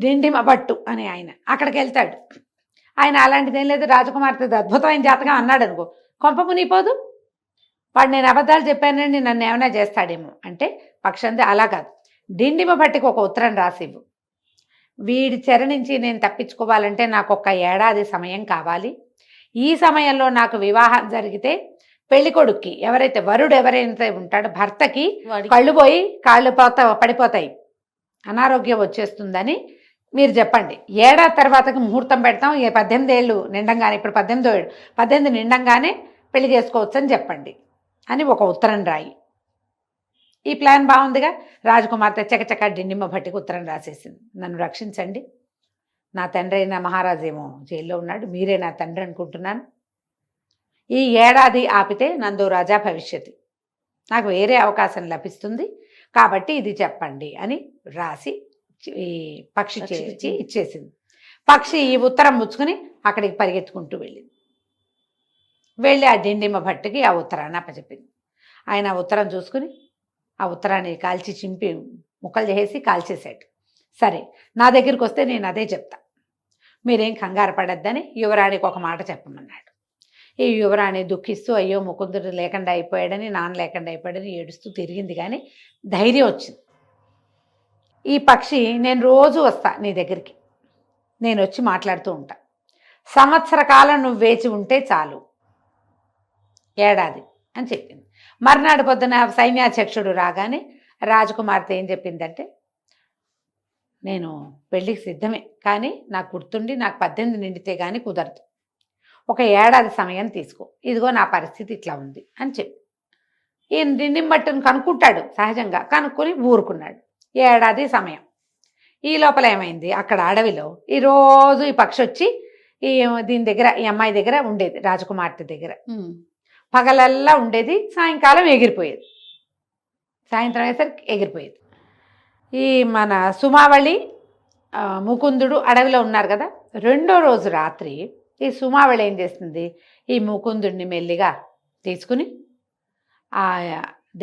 Speaker 3: డిండిమ భట్టు అని ఆయన, అక్కడికి వెళ్తాడు. ఆయన అలాంటిది ఏం లేదు, రాజకుమార్తె అద్భుతమైన జాతకం అన్నాడు అనుకో, కొంప మునిగిపోదు. వాడు నేను అబద్ధాలు చెప్పానని నన్ను ఏమైనా చేస్తాడేమో అంటే పక్షంది అలా కాదు, డిండిమ భట్టికి ఒక ఉత్తరం రాసివ్వు. వీడి చెర నుంచి నేను తప్పించుకోవాలంటే నాకు 1 ఏడాది సమయం కావాలి. ఈ సమయంలో నాకు వివాహం జరిగితే పెళ్లి కొడుక్కి ఎవరైతే వరుడు ఎవరైతే ఉంటాడో భర్తకి కళ్ళు పోయి కాళ్ళు పడిపోతాయి, అనారోగ్యం వచ్చేస్తుందని మీరు చెప్పండి. ఏడాది తర్వాతకి ముహూర్తం పెడతాం, 18 ఏళ్ళు నిండంగానే, ఇప్పుడు 18 నిండంగానే పెళ్లి చేసుకోవచ్చు అని చెప్పండి అని ఒక ఉత్తరం రాయి. ఈ ప్లాన్ బాగుందిగా. రాజకుమార్తె చకచక డిండిమ భట్టికి ఉత్తరం రాసేసింది, నన్ను రక్షించండి, నా తండ్రి అయిన మహారాజేమో జైల్లో ఉన్నాడు, మీరే నా తండ్రి అనుకుంటున్నాను, ఈ ఏడాది ఆపితే నందో రాజా భవిష్యత్తు, నాకు వేరే అవకాశం లభిస్తుంది, కాబట్టి ఇది చెప్పండి అని రాసి ఈ పక్షి చేర్చి ఇచ్చేసింది. పక్షి ఈ ఉత్తరం ముచ్చుకుని అక్కడికి పరిగెత్తుకుంటూ వెళ్ళి ఆ డిండిమ భట్టుకి ఆ ఉత్తరాన్ని అప్పచెప్పింది. ఆయన ఆ ఉత్తరం చూసుకుని ఆ ఉత్తరాన్ని కాల్చి చింపి ముక్కలు చేసి కాల్చేసాడు. సరే, నా దగ్గరికి వస్తే నేను అదే చెప్తా, మీరేం కంగారు పడద్దని యువరాణికి ఒక మాట చెప్పమన్నాడు. ఈ యువరాణి దుఃఖిస్తూ అయ్యో ముకుందుడు లేకుండా అయిపోయాడని, నాన్న లేకుండా అయిపోయాడని ఏడుస్తూ తిరిగింది. కానీ ధైర్యం వచ్చింది. ఈ పక్షి, నేను రోజు వస్తా నీ దగ్గరికి, నేను వచ్చి మాట్లాడుతూ ఉంటా, సంవత్సర కాలం నువ్వు వేచి ఉంటే చాలు, ఏడాది అని చెప్పింది. మర్నాడు పొద్దున సైన్యాధ్యక్షుడు రాగానే రాజకుమార్తె ఏం చెప్పిందంటే, నేను పెళ్ళికి సిద్ధమే, కానీ నాకు గుర్తుండి నాకు 18 నిండితే కానీ కుదరదు, 1 ఏడాది సమయం తీసుకో, ఇదిగో నా పరిస్థితి ఇట్లా ఉంది అని చెప్పి. ఈయన డిండిమ భట్టును కనుక్కుంటాడు సహజంగా, కనుక్కొని ఊరుకున్నాడు. ఏడాది సమయం. ఈ లోపల ఏమైంది, అక్కడ అడవిలో ఈరోజు ఈ పక్షి వచ్చి దీని దగ్గర, ఈ అమ్మాయి దగ్గర ఉండేది, రాజకుమార్తె దగ్గర. పగలల్లా ఉండేది, సాయంకాలం ఎగిరిపోయేది, సాయంత్రం అయ్యేసరికి ఎగిరిపోయేది. ఈ మన సుమావళి ముకుందుడు అడవిలో ఉన్నారు కదా. రెండో రోజు రాత్రి ఈ సుమావళి ఏం చేస్తుంది, ఈ ముకుందుడిని మెల్లిగా తీసుకుని ఆ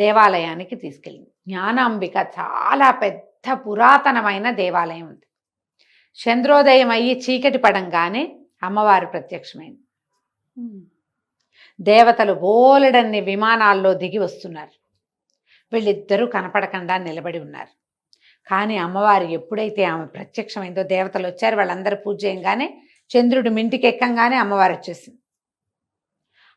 Speaker 3: దేవాలయానికి తీసుకెళ్ళింది. జ్ఞానాంబిక చాలా పెద్ద పురాతనమైన దేవాలయం ఉంది. చంద్రోదయం అయ్యి చీకటి పడంగానే అమ్మవారు ప్రత్యక్షమైంది. దేవతలు బోలెడన్ని విమానాల్లో దిగి వస్తున్నారు. వీళ్ళిద్దరూ కనపడకుండా నిలబడి ఉన్నారు. కానీ అమ్మవారు ఎప్పుడైతే ఆమె ప్రత్యక్షమైందో, దేవతలు వచ్చారు, వాళ్ళందరూ పూజ చేయంగానే చంద్రుడు మింటికి ఎక్కంగానే అమ్మవారు వచ్చేసింది.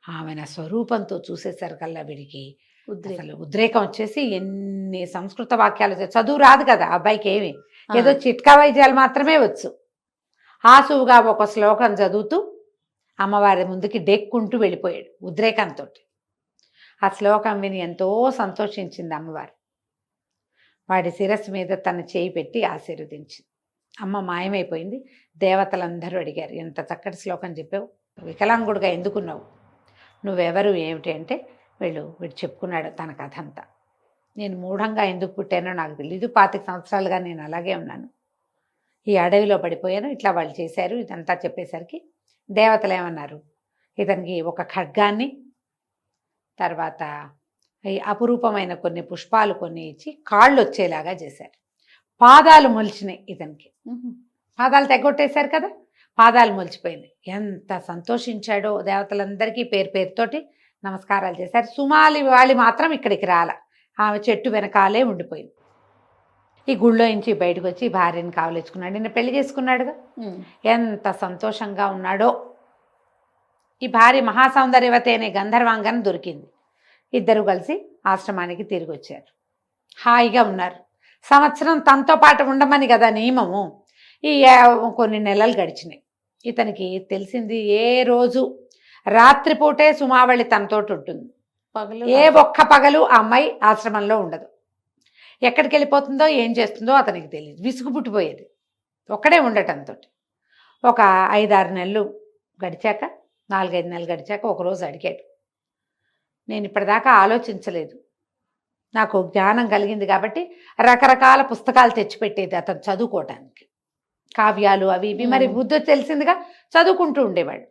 Speaker 3: ఆమె నా స్వరూపంతో చూసేసరికల్లా వీడికి అసలు ఉద్రేకం వచ్చేసి ఎన్ని సంస్కృత వాక్యాలు, చదువు రాదు కదా అబ్బాయికి, ఏమి ఏదో చిట్కా వైద్యాలు మాత్రమే వచ్చు. ఆసువుగా ఒక శ్లోకం చదువుతూ అమ్మవారి ముందుకి డెక్కుంటూ వెళ్ళిపోయాడు ఉద్రేకంతో. ఆ శ్లోకం విని ఎంతో సంతోషించింది అమ్మవారు. వాడి శిరస్సు మీద తన చేయి పెట్టి ఆశీర్వదించింది. అమ్మ మాయమైపోయింది. దేవతలందరూ అడిగారు, ఎంత చక్కటి శ్లోకం చెప్పావు, వికలాంగుడుగా ఎందుకున్నావు, నువ్వెవరు ఏమిటి అంటే, వీడు చెప్పుకున్నాడు తన కథ అంతా. నేను మూఢంగా ఎందుకు పుట్టానో నాకు తెలీదు, 25 సంవత్సరాలుగా నేను అలాగే ఉన్నాను, ఈ అడవిలో పడిపోయాను, ఇట్లా వాళ్ళు చేశారు, ఇదంతా చెప్పేసరికి దేవతలు ఏమన్నారు, ఇతనికి ఒక ఖడ్గాన్ని, తర్వాత ఈ అపురూపమైన కొన్ని పుష్పాలు కొన్ని ఇచ్చి కాళ్ళు వచ్చేలాగా చేశారు. పాదాలు మొలిచినాయి ఇతనికి, పాదాలు తెగొట్టేశారు కదా, పాదాలు మొలిచిపోయింది. ఎంత సంతోషించాడో. దేవతలందరికీ పేరు పేరుతోటి నమస్కారాలు చేశారు. సుమాలి వాళ్ళు మాత్రం ఇక్కడికి రాల, ఆమె చెట్టు వెనకాలే ఉండిపోయింది. ఈ గుళ్ళో నుంచి బయటకు వచ్చి భార్యని కావలించుకున్నాడు. నిన్న పెళ్లి చేసుకున్నాడుగా, ఎంత సంతోషంగా ఉన్నాడో. ఈ భార్య మహాసౌందర్యవతి అనే గంధర్వాంగన దొరికింది. ఇద్దరు కలిసి ఆశ్రమానికి తిరిగి వచ్చారు. హాయిగా ఉన్నారు. సంవత్సరం తనతో పాటు ఉండమని కదా నియమము. ఈ కొన్ని నెలలు గడిచినాయి. ఇతనికి తెలిసింది, ఏ రోజు రాత్రిపూటే సుమావళి తనతోటి ఉంటుంది, ఏ ఒక్క పగలు ఆ అమ్మాయి ఆశ్రమంలో ఉండదు. ఎక్కడికి వెళ్ళిపోతుందో ఏం చేస్తుందో అతనికి తెలియదు. విసుగు పుట్టిపోయేది ఒక్కడే ఉండటంతో. ఒక 5-6 నెలలు గడిచాక, 4-5 నెలలు గడిచాక ఒకరోజు అడిగాడు, నేను ఇప్పటిదాకా ఆలోచించలేదు, నాకు జ్ఞానం కలిగింది కాబట్టి రకరకాల పుస్తకాలు తెచ్చిపెట్టేది అతను చదువుకోవటానికి, కావ్యాలు అవి ఇవి. మరి బుద్ధి తెలిసిందిగా, చదువుకుంటూ ఉండేవాడు.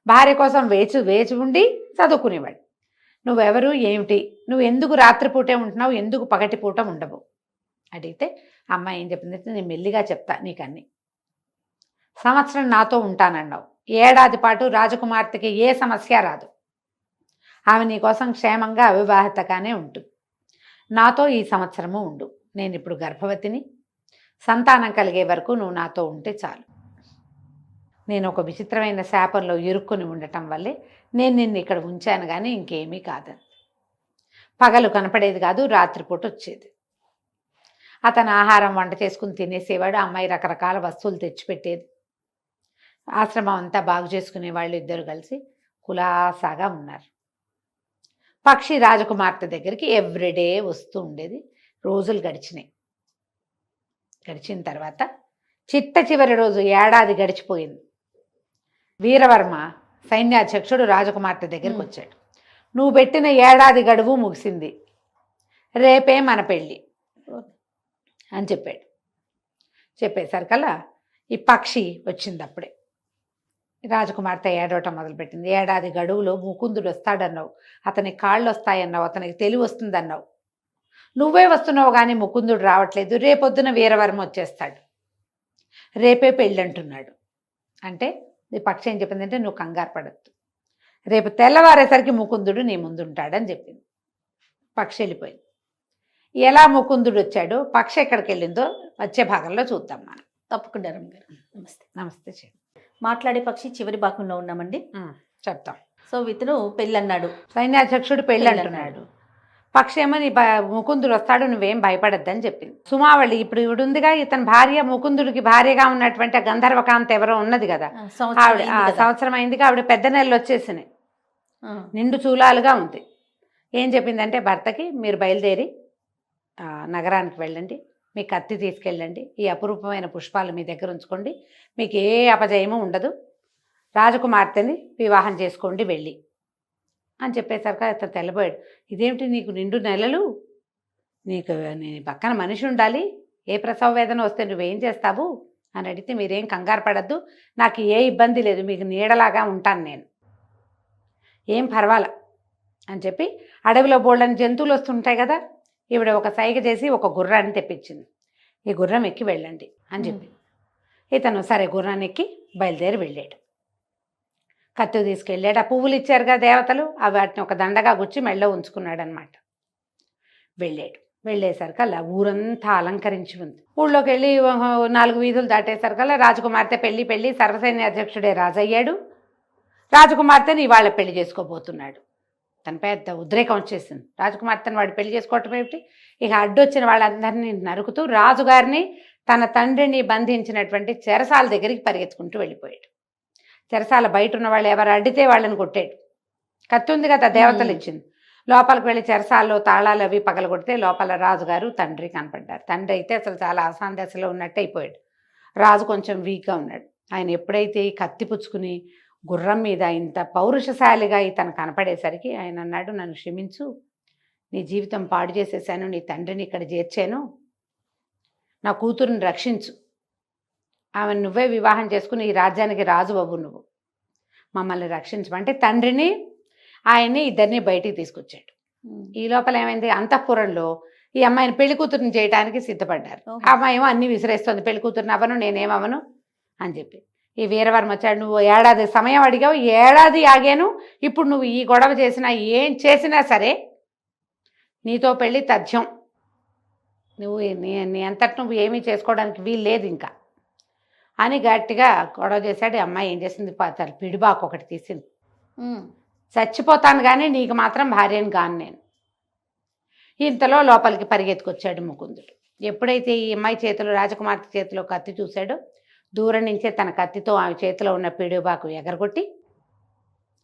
Speaker 3: భార్య కోసం వేచి ఉండి చదువుకునేవాడు. నువ్వెవరు ఏమిటి, నువ్వు ఎందుకు రాత్రిపూటే ఉంటున్నావు, ఎందుకు పగటిపూట ఉండవు అడిగితే అమ్మాయి ఏం చెప్పిందంటే, నేను మెల్లిగా చెప్తా నీకన్నీ. సంవత్సరం నాతో ఉంటానన్నావు, ఏడాది పాటు రాజకుమార్తెకి ఏ సమస్య రాదు, ఆమె నీకోసం క్షేమంగా అవివాహితగానే ఉంటుంది. నాతో ఈ సంవత్సరము ఉండు, నేను ఇప్పుడు గర్భవతిని, సంతానం కలిగే వరకు నువ్వు నాతో ఉంటే చాలు. నేను ఒక విచిత్రమైన శాపంలో ఇరుక్కుని ఉండటం వల్లే నేను నిన్ను ఇక్కడ ఉంచాను, కానీ ఇంకేమీ కాదని. పగలు కనపడేది కాదు, రాత్రిపూట వచ్చేది. అతను ఆహారం వంట చేసుకుని తినేసేవాడు, అమ్మాయి రకరకాల వస్తువులు తెచ్చిపెట్టేది. ఆశ్రమం అంతా బాగు చేసుకునే వాళ్ళు ఇద్దరు కలిసి కులాసాగా ఉన్నారు. పక్షి రాజకుమార్తె దగ్గరికి ఎవ్రీడే వస్తూ ఉండేది. రోజులు గడిచినాయి. గడిచిన తర్వాత చివరి రోజు, ఏడాది గడిచిపోయింది. వీరవర్మ సైన్యాధ్యక్షుడు రాజకుమార్తె దగ్గరికి వచ్చాడు. నువ్వు పెట్టిన ఏడాది గడువు ముగిసింది, రేపే మన పెళ్ళి అని చెప్పాడు. చెప్పేసరికల్లా ఈ పక్షి వచ్చింది. అప్పుడే రాజకుమార్తె ఏడవటం మొదలుపెట్టింది. ఏడాది గడువులో ముకుందుడు వస్తాడన్నావు, అతనికి కాళ్ళు వస్తాయన్నావు, అతనికి తెలివి వస్తుందన్నావు, నువ్వే వస్తున్నావు కానీ ముకుందుడు రావట్లేదు, రేపొద్దున వీరవర్మ వచ్చేస్తాడు, రేపే పెళ్ళి అంటున్నాడు. అంటే ఈ పక్షి ఏం చెప్పిందంటే, నువ్వు కంగారు పడద్దు, రేపు తెల్లవారేసరికి ముకుందుడు నీ ముందు ఉంటాడని చెప్పింది. పక్షి వెళ్ళిపోయింది. ఎలా ముకుందుడు వచ్చాడో, పక్షి ఎక్కడికి వెళ్ళిందో వచ్చే భాగంలో చూద్దాం మనం.
Speaker 2: తప్పకుండా రమ్మగారు. నమస్తే.
Speaker 3: నమస్తే.
Speaker 2: మాట్లాడే పక్షి చివరి భాగంలో ఉన్నామండి,
Speaker 3: చెప్తాం.
Speaker 2: సో ఇతను పెళ్ళి అన్నాడు,
Speaker 3: సైన్యాధ్యక్షుడు పెళ్ళి అంటున్నాడు. పక్షి ఏమో నీ ముకుందుడు వస్తాడు, నువ్వేం భయపడద్దని చెప్పింది. సుమావళి ఇప్పుడు ఇవిడు ఉందిగా, ఇతని భార్య, ముకుందుడికి భార్యగా ఉన్నటువంటి గంధర్వకాంత ఎవరో ఉన్నది కదా, ఆవిడ సంవత్సరం అయిందిగా, ఆవిడ పెద్ద నెలలు వచ్చేసినాయి, నిండు చూలాలుగా ఉంది. ఏం చెప్పిందంటే భర్తకి, మీరు బయలుదేరి నగరానికి వెళ్ళండి, మీ కత్తి తీసుకెళ్ళండి, ఈ అపురూపమైన పుష్పాలు మీ దగ్గర ఉంచుకోండి, మీకు ఏ అపజయము ఉండదు, రాజకుమార్తెని వివాహం చేసుకోండి వెళ్ళి అని చెప్పేసరికి అతను తెల్లబోయాడు. ఇదేమిటి నీకు నిండు నెలలు, నీకు నీ పక్కన మనిషి ఉండాలి, ఏ ప్రసవ వేదన వస్తే నువ్వేం చేస్తావు అని అడిగితే, మీరేం కంగారు పడద్దు, నాకు ఏ ఇబ్బంది లేదు, మీకు నీడలాగా ఉంటాను నేను, ఏం పర్వాలా అని చెప్పి అడవిలో బోల్డని జంతువులు వస్తుంటాయి కదా, ఈవిడ ఒక సైగ చేసి ఒక గుర్రాన్ని తెప్పించింది. ఈ గుర్రం ఎక్కి వెళ్ళండి అని చెప్పి ఇతను సరే గుర్రాన్ని ఎక్కి బయలుదేరి వెళ్ళాడు. కత్తి తీసుకెళ్ళాడు. ఆ పువ్వులు ఇచ్చారుగా దేవతలు, అవి వాటిని ఒక దండగా గుచ్చి మెళ్ళో ఉంచుకున్నాడు అనమాట. వెళ్ళాడు. వెళ్ళేసరికల్లా ఊరంతా అలంకరించి ఉంది. ఊళ్ళోకి వెళ్ళి 4 వీధులు దాటేసరికల్లా రాజకుమార్తె పెళ్ళి సర్వసైన్య అధ్యక్షుడే రాజయ్యాడు. రాజకుమార్తెని ఇవాళ పెళ్లి చేసుకోబోతున్నాడు. తన పెద్ద ఉద్రేకం వచ్చేసింది. రాజకుమార్తెను వాడు పెళ్లి చేసుకోవటం ఏమిటి, ఇక అడ్డొచ్చిన వాళ్ళందరినీ నరుకుతూ రాజుగారిని తన తండ్రిని బంధించినటువంటి చెరసాల దగ్గరికి పరిగెత్తుకుంటూ వెళ్ళిపోయాడు. చెరసాల బయట ఉన్న వాళ్ళు ఎవరు అడ్డితే వాళ్ళని కొట్టాడు. కత్తి ఉంది కదా దేవతలు ఇచ్చింది. లోపలికి వెళ్ళి చెరసాల్లో తాళాలు అవి పగలగొడితే లోపల రాజుగారు తండ్రి కనపడ్డారు. తండ్రి అయితే అసలు చాలా అసాందశలో ఉన్నట్టు అయిపోయాడు. రాజు కొంచెం వీక్గా ఉన్నాడు. ఆయన ఎప్పుడైతే ఈ కత్తి పుచ్చుకుని గుర్రం మీద ఇంత పౌరుషశాలిగా ఇతను కనపడేసరికి ఆయన అన్నాడు, నన్ను క్షమించు, నీ జీవితం పాడు చేసేసాను, నీ తండ్రిని ఇక్కడ చేర్చాను, నా కూతురుని రక్షించు, ఆమెను నువ్వే వివాహం చేసుకుని ఈ రాజ్యానికి రాజు అవ్వు, నువ్వు మమ్మల్ని రక్షించమంటే తండ్రిని ఆయన్ని ఇద్దరిని బయటికి తీసుకొచ్చాడు. ఈ లోపల ఏమైంది, అంతఃపురంలో ఈ అమ్మాయిని పెళ్లి కూతురుని చేయడానికి సిద్ధపడ్డారు. ఆ అమ్మాయి ఏమో అన్ని విసిరేస్తుంది, పెళ్లి కూతురుని అవ్వను, నేనేమవను అని చెప్పి. ఈ వీరవర్మ వచ్చాడు, నువ్వు ఏడాది సమయం అడిగావు, ఏడాది ఆగాను, ఇప్పుడు నువ్వు ఈ గొడవ చేసినా ఏం చేసినా సరే నీతో పెళ్ళి తథ్యం, నువ్వు నీ అంతటి నువ్వు ఏమీ చేసుకోవడానికి వీలు లేదు ఇంకా అని గట్టిగా గొడవ చేశాడు. ఈ అమ్మాయి ఏం చేసింది, పిడిబాకు ఒకటి తీసింది, చచ్చిపోతాను కానీ నీకు మాత్రం భార్యను కాను నేను. ఇంతలో లోపలికి పరిగెత్తుకొచ్చాడు ముకుందుడు. ఎప్పుడైతే ఈ అమ్మాయి చేతిలో, రాజకుమార్తె చేతిలో కత్తి చూశాడో దూరం నుంచే తన కత్తితో ఆమె చేతిలో ఉన్న పిడిబాకు ఎగరగొట్టి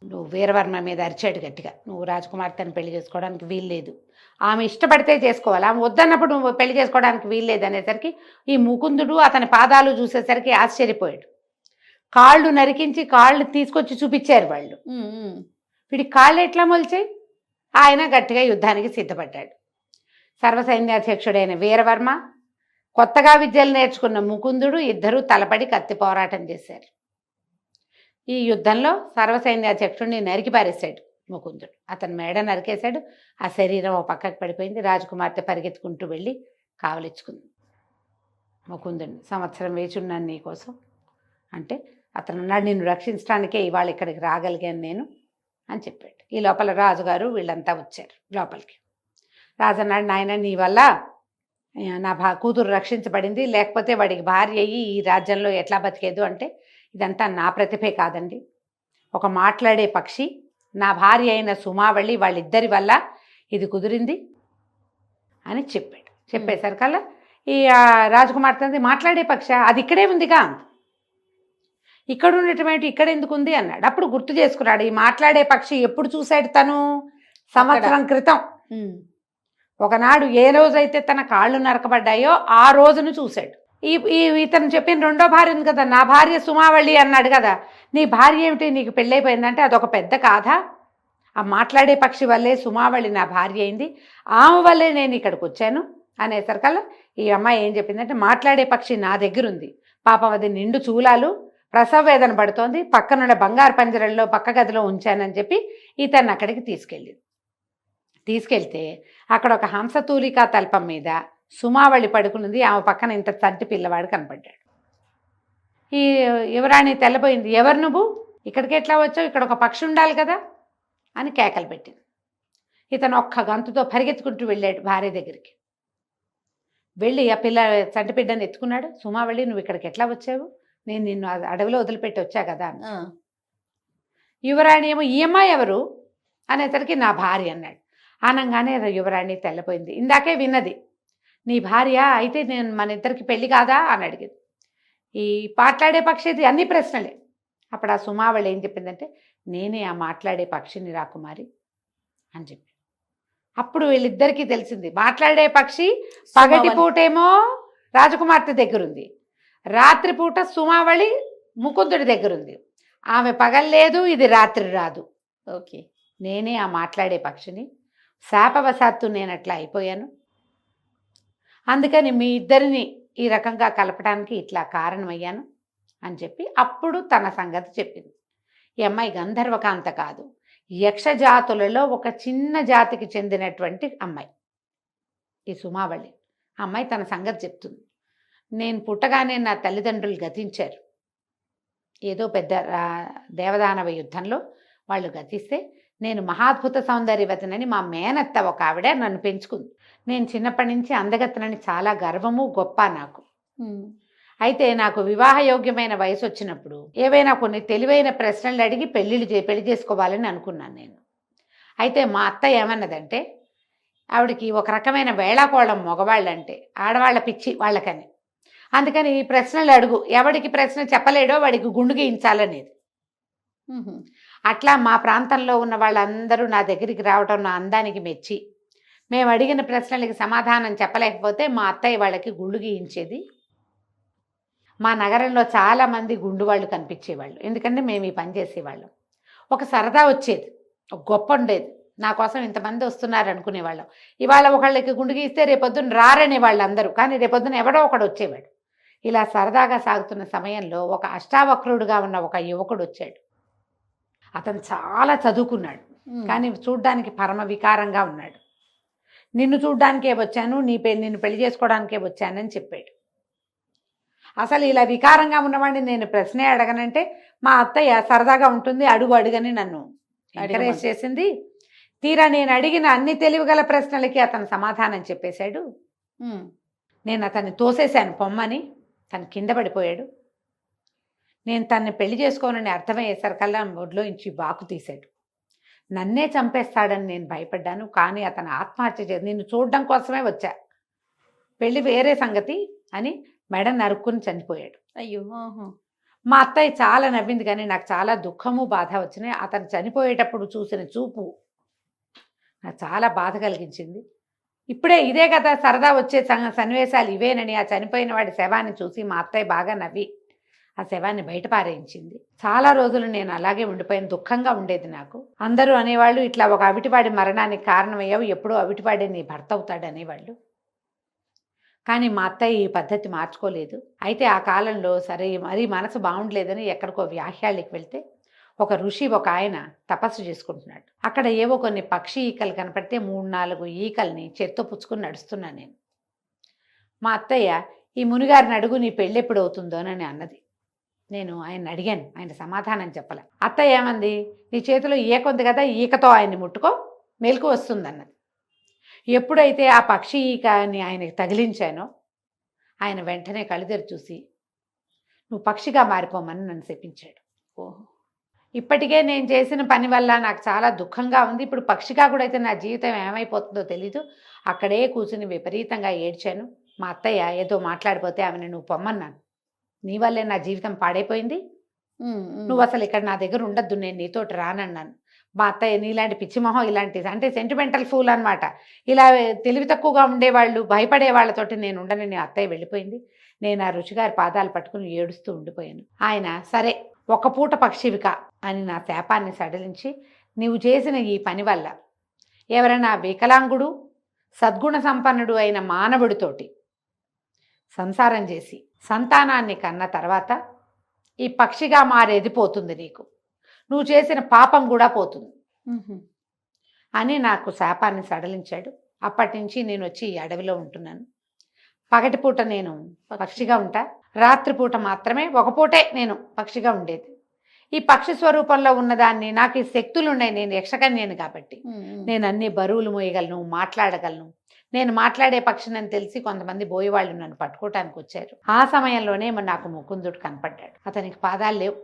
Speaker 3: నువ్వు వీరవర్మ మీద అరిచాడు గట్టిగా, నువ్వు రాజకుమార్తెను పెళ్లి చేసుకోవడానికి వీలు లేదు, ఆమె ఇష్టపడితే చేసుకోవాలి, ఆమె వద్దన్నప్పుడు నువ్వు పెళ్లి చేసుకోవడానికి వీలు లేదు అనేసరికి ఈ ముకుందుడు అతని పాదాలు చూసేసరికి ఆశ్చర్యపోయాడు. కాళ్ళు నరికించి కాళ్ళు తీసుకొచ్చి చూపించారు వాళ్ళు. వీడి కాళ్ళు ఎట్లా మొలిచాయి? ఆయన గట్టిగా యుద్ధానికి సిద్ధపడ్డాడు. సర్వసైన్యాధ్యక్షుడైన వీరవర్మ, కొత్తగా విద్యలు నేర్చుకున్న ముకుందుడు ఇద్దరూ తలపడి కత్తి పోరాటం చేశారు. ఈ యుద్ధంలో సర్వసైన్యాధ్యక్షుడిని నరికి పారేశాడు ముకుందుడు. అతని మెడ నరికేశాడు. ఆ శరీరం ఓ పక్కకు పడిపోయింది. రాజకుమార్తె పరిగెత్తుకుంటూ వెళ్ళి కావలిచ్చుకుంది ముకుందుడిని. సంవత్సరం వేచున్నాను నీకోసం అంటే అతను అన్నాడు, నిన్ను రక్షించడానికే ఇవాళ ఇక్కడికి రాగలిగాను నేను అని చెప్పాడు. ఈ లోపల రాజుగారు వీళ్ళంతా వచ్చారు లోపలికి. రాజు అన్నాడు, నాయన నీ వల్ల నా కూతురు రక్షించబడింది, లేకపోతే వాడికి భార్య అయ్యి ఈ రాజ్యంలో ఎట్లా బతికేదు అంటే ఇదంతా నా ప్రతిభే కాదండి, ఒక మాట్లాడే పక్షి నా భార్య అయిన సుమావళి వాళ్ళిద్దరి వల్ల ఇది కుదిరింది అని చెప్పాడు. చెప్పేసరికల్లా ఈ రాజకుమార్తె మాట్లాడే పక్షి అది ఇక్కడే ఉందిగా, ఇక్కడ ఉండటమేంటి, ఇక్కడ ఎందుకు ఉంది అన్నాడు. అప్పుడు గుర్తు చేసుకున్నాడు, ఈ మాట్లాడే పక్షి ఎప్పుడు చూశాడు తను, సంవత్సరం క్రితం ఒకనాడు ఏ రోజైతే తన కాళ్ళు నరకబడ్డాయో ఆ రోజును చూశాడు. ఇతను చెప్పిన రెండో భార్య ఉంది కదా, నా భార్య సుమావళి అన్నాడు కదా, నీ భార్య ఏమిటి, నీకు పెళ్ళైపోయిందంటే అదొక పెద్ద గాథ, ఆ మాట్లాడే పక్షి వల్లే సుమావళి నా భార్య అయింది, ఆమె వల్లే నేను ఇక్కడికి వచ్చాను అనేసరికల్లా ఈ అమ్మాయి ఏం చెప్పిందంటే, మాట్లాడే పక్షి నా దగ్గర ఉంది, పాపం అది నిండు చూలాలు, ప్రసవ వేదన పడుతోంది, పక్కనున్న బంగారు పంజరంలో పక్క గదిలో ఉంచానని చెప్పి ఇతన్ని అక్కడికి తీసుకెళ్తే అక్కడ ఒక హంసతూలికా తల్పం మీద సుమావళి పడుకున్నది, ఆమె పక్కన ఇంత చంటి పిల్లవాడు కనపడ్డాడు. ఈ యువరాణి తెల్లబోయింది, ఎవరు నువ్వు, ఇక్కడికి ఎట్లా వచ్చావు, ఇక్కడ ఒక పక్షి ఉండాలి కదా అని కేకలు పెట్టింది. ఇతను ఒక్క గంతుతో పరిగెత్తుకుంటూ వెళ్ళాడు భార్య దగ్గరికి. వెళ్ళి ఆ చంటి బిడ్డని ఎత్తుకున్నాడు. సుమావళి నువ్వు ఇక్కడికి ఎట్లా వచ్చావు, నేను నిన్ను అడవిలో వదిలిపెట్టి వచ్చా కదా. యువరాణి ఏమో ఈ అమ్మాయి ఎవరు అనేసరికి నా భార్య అన్నాడు. అనగానే యువరాణి తెల్లపోయింది. ఇందాకే విన్నది, నీ భార్య అయితే నేను మన ఇద్దరికి పెళ్లి కాదా అని అడిగింది. ఈ మాట్లాడే పక్షిది అన్ని ప్రశ్నలే. అప్పుడు ఆ సుమావళి ఏం చెప్పిందంటే, నేనే ఆ మాట్లాడే పక్షిని రాకుమారి అని చెప్పి. అప్పుడు వీళ్ళిద్దరికీ తెలిసింది మాట్లాడే పక్షి పగటిపూటేమో రాజకుమార్తె దగ్గరుంది, రాత్రిపూట సుమావళి ముకుందుడి దగ్గరుంది. ఆమె పగల్లేదు, ఇది రాత్రి రాదు.
Speaker 2: ఓకే.
Speaker 3: నేనే ఆ మాట్లాడే పక్షిని. శాపవశాత్తు నేను అట్లా అయిపోయాను. అందుకని మీ ఇద్దరిని ఈ రకంగా కలపడానికి ఇట్లా కారణమయ్యాను అని చెప్పి అప్పుడు తన సంగతి చెప్పింది. ఈ అమ్మాయి గంధర్వకాంత కాదు, యక్షజాతులలో ఒక చిన్న జాతికి చెందినటువంటి అమ్మాయి ఈ సుమావళి. అమ్మాయి తన సంగతి చెప్తుంది. నేను పుట్టగానే నా తల్లిదండ్రులు గతించారు. ఏదో పెద్ద దేవదానవ యుద్ధంలో వాళ్ళు గతిస్తే నేను మహాద్భుత సౌందర్యవతినని మా మేనత్త ఒక ఆవిడ నన్ను పెంచుకుంది. నేను చిన్నప్పటి నుంచి అందగత్తనని చాలా గర్వము గొప్ప నాకు. అయితే నాకు వివాహయోగ్యమైన వయసు వచ్చినప్పుడు ఏవైనా కొన్ని తెలివైన ప్రశ్నలు అడిగి పెళ్లి చేసుకోవాలని అనుకున్నాను నేను. అయితే మా అత్త ఏమన్నదంటే, ఆవిడకి ఒక రకమైన వేళాకోళం మగవాళ్ళంటే, ఆడవాళ్ళ పిచ్చి వాళ్ళకని. అందుకని ఈ ప్రశ్నలు అడుగు, ఎవడికి ప్రశ్న చెప్పలేడో వాడికి గుండు గీయించాలనేది. అట్లా మా ప్రాంతంలో ఉన్న వాళ్ళందరూ నా దగ్గరికి రావటం నా అందానికి మెచ్చి, మేము అడిగిన ప్రశ్నలకి సమాధానం చెప్పలేకపోతే మా అత్తయ్య వాళ్ళకి గుండు గీయించేది. మా నగరంలో చాలామంది గుండు వాళ్ళు కనిపించేవాళ్ళు, ఎందుకంటే మేము ఈ పని చేసేవాళ్ళం. ఒక సరదా వచ్చేది, ఒక గొప్ప ఉండేది. నా కోసం ఇంతమంది వస్తున్నారు అనుకునేవాళ్ళం. ఇవాళ ఒకళ్ళకి గుండు గీస్తే రేపొద్దున రారనే వాళ్ళు అందరూ, కానీ రేపొద్దున ఎవడో ఒకడు వచ్చేవాడు. ఇలా సరదాగా సాగుతున్న సమయంలో ఒక అష్టావక్రుడుగా ఉన్న ఒక యువకుడు వచ్చాడు. అతను చాలా చదువుకున్నాడు, కానీ చూడ్డానికి పరమ వికారంగా ఉన్నాడు. నిన్ను చూడ్డానికే వచ్చాను, నిన్ను పెళ్లి చేసుకోవడానికే వచ్చానని చెప్పాడు. అసలు ఇలా వికారంగా ఉన్నవాడిని నేను ప్రశ్నే అడగనంటే మా అత్తయ్య సరదాగా ఉంటుంది, అడుగు అడుగని నన్ను ఎంకరేజ్ చేసింది. తీరా నేను అడిగిన అన్ని తెలివిగల ప్రశ్నలకి అతను సమాధానం చెప్పేశాడు. నేను అతన్ని తోసేశాను పొమ్మని. తను కింద పడిపోయాడు. నేను తన్ని పెళ్లి చేసుకోనని అర్థమయ్యేసరికల్లా ఒడ్లో నుంచి బాకు తీశాడు. నన్నే చంపేస్తాడని నేను భయపడ్డాను, కానీ అతను ఆత్మహత్య నిన్ను చూడడం కోసమే వచ్చా, పెళ్లి వేరే సంగతి అని మెడ నరుక్కుని చనిపోయాడు.
Speaker 2: అయ్యో.
Speaker 3: మా అత్తయ్య చాలా నవ్వింది, కానీ నాకు చాలా దుఃఖము బాధ వచ్చినాయి. అతను చనిపోయేటప్పుడు చూసిన చూపు నాకు చాలా బాధ కలిగించింది. ఇదే కదా సరదా వచ్చే సన్నివేశాలు ఇవేనని ఆ చనిపోయిన వాడి శవాన్ని చూసి మా అత్తయ్య బాగా నవ్వి ఆ శవాన్ని బయట పారేయించింది. చాలా రోజులు నేను అలాగే ఉండిపోయిన, దుఃఖంగా ఉండేది నాకు. అందరూ అనేవాళ్ళు, ఇట్లా ఒక అవిటివాడి మరణానికి కారణమయ్యావు, ఎప్పుడూ అవిటివాడే నీ భర్త అవుతాడు అనేవాళ్ళు. కానీ మా అత్తయ్య ఈ పద్ధతి మార్చుకోలేదు. అయితే ఆ కాలంలో సరే మరీ మనసు బాగుండలేదని ఎక్కడికో వ్యాహ్యాళ్ళకి వెళ్తే ఒక ఋషి ఒక ఆయన తపస్సు చేసుకుంటున్నాడు. అక్కడ ఏవో కొన్ని పక్షి ఈకలు కనపడితే 3-4 ఈకల్ని చేత్తో పుచ్చుకుని నడుస్తున్నాను నేను. మా అత్తయ్య ఈ మునిగారిని అడుగు, నీ పెళ్ళి ఎప్పుడు అవుతుందో అని అన్నది. నేను ఆయన అడిగాను, ఆయన సమాధానం చెప్పలే. అత్తయ్య ఏమంది, నీ చేతిలో ఈక ఉంది కదా, ఈకతో ఆయన్ని ముట్టుకో మెలకు వస్తుందన్నది. ఎప్పుడైతే ఆ పక్షి ఈకని ఆయనకి తగిలించానో ఆయన వెంటనే కళ్ళెదురు చూసి నువ్వు పక్షిగా మారిపోమని నన్ను శపించాడు. ఓహో, ఇప్పటికే నేను చేసిన పని వల్ల నాకు చాలా దుఃఖంగా ఉంది, ఇప్పుడు పక్షిగా కూడా అయితే నా జీవితం ఏమైపోతుందో తెలీదు. అక్కడే కూర్చుని విపరీతంగా ఏడ్చాను. మా అత్తయ్య ఏదో మాట్లాడిపోతే ఆమెను నువ్వు పొమ్మన్నాను, నీ వల్లే నా జీవితం పాడైపోయింది, నువ్వు అసలు ఇక్కడ నా దగ్గర ఉండద్దు, నేను నీతోటి రానన్నాను. మా అత్తయ్య నీలాంటి పిచ్చిమొహం, ఇలాంటి అంటే సెంటిమెంటల్ ఫూల్ అనమాట, ఇలా తెలివి తక్కువగా ఉండేవాళ్ళు భయపడే వాళ్ళతోటి నేను ఉండనని అత్తయ్య వెళ్ళిపోయింది. నేను ఆ రుచిగారి పాదాలు పట్టుకుని ఏడుస్తూ ఉండిపోయాను. ఆయన సరే ఒక పూట పక్షివిక అని నా శాపాన్ని సడలించి, నీవు చేసిన ఈ పని వల్ల ఎవరైనా వికలాంగుడు సద్గుణ సంపన్నుడు అయిన మానవుడితోటి సంసారం చేసి సంతానాన్ని కన్న తర్వాత ఈ పక్షిగా మారేది పోతుంది, నీకు నువ్వు చేసిన పాపం కూడా పోతుంది అని నాకు శాపాన్ని సడలించాడు. అప్పటి నుంచి నేను వచ్చి ఈ అడవిలో ఉంటున్నాను. పగటిపూట నేను పక్షిగా ఉంటా, రాత్రిపూట మాత్రమే ఒక పూటే నేను పక్షిగా ఉండేది. ఈ పక్షి స్వరూపంలో ఉన్నదాన్ని, నాకు ఈ శక్తులు ఉన్నాయి, నేను యక్షకన్యను కాబట్టి నేను అన్ని బరువులు మోయగలను, మాట్లాడగలను. నేను మాట్లాడే పక్షిని తెలిసి కొంతమంది బోయేవాళ్ళు నన్ను పట్టుకోవటానికి వచ్చారు. ఆ సమయంలోనే నాకు ముకుందుడు కనపడ్డాడు. అతనికి పాదాలు లేవు,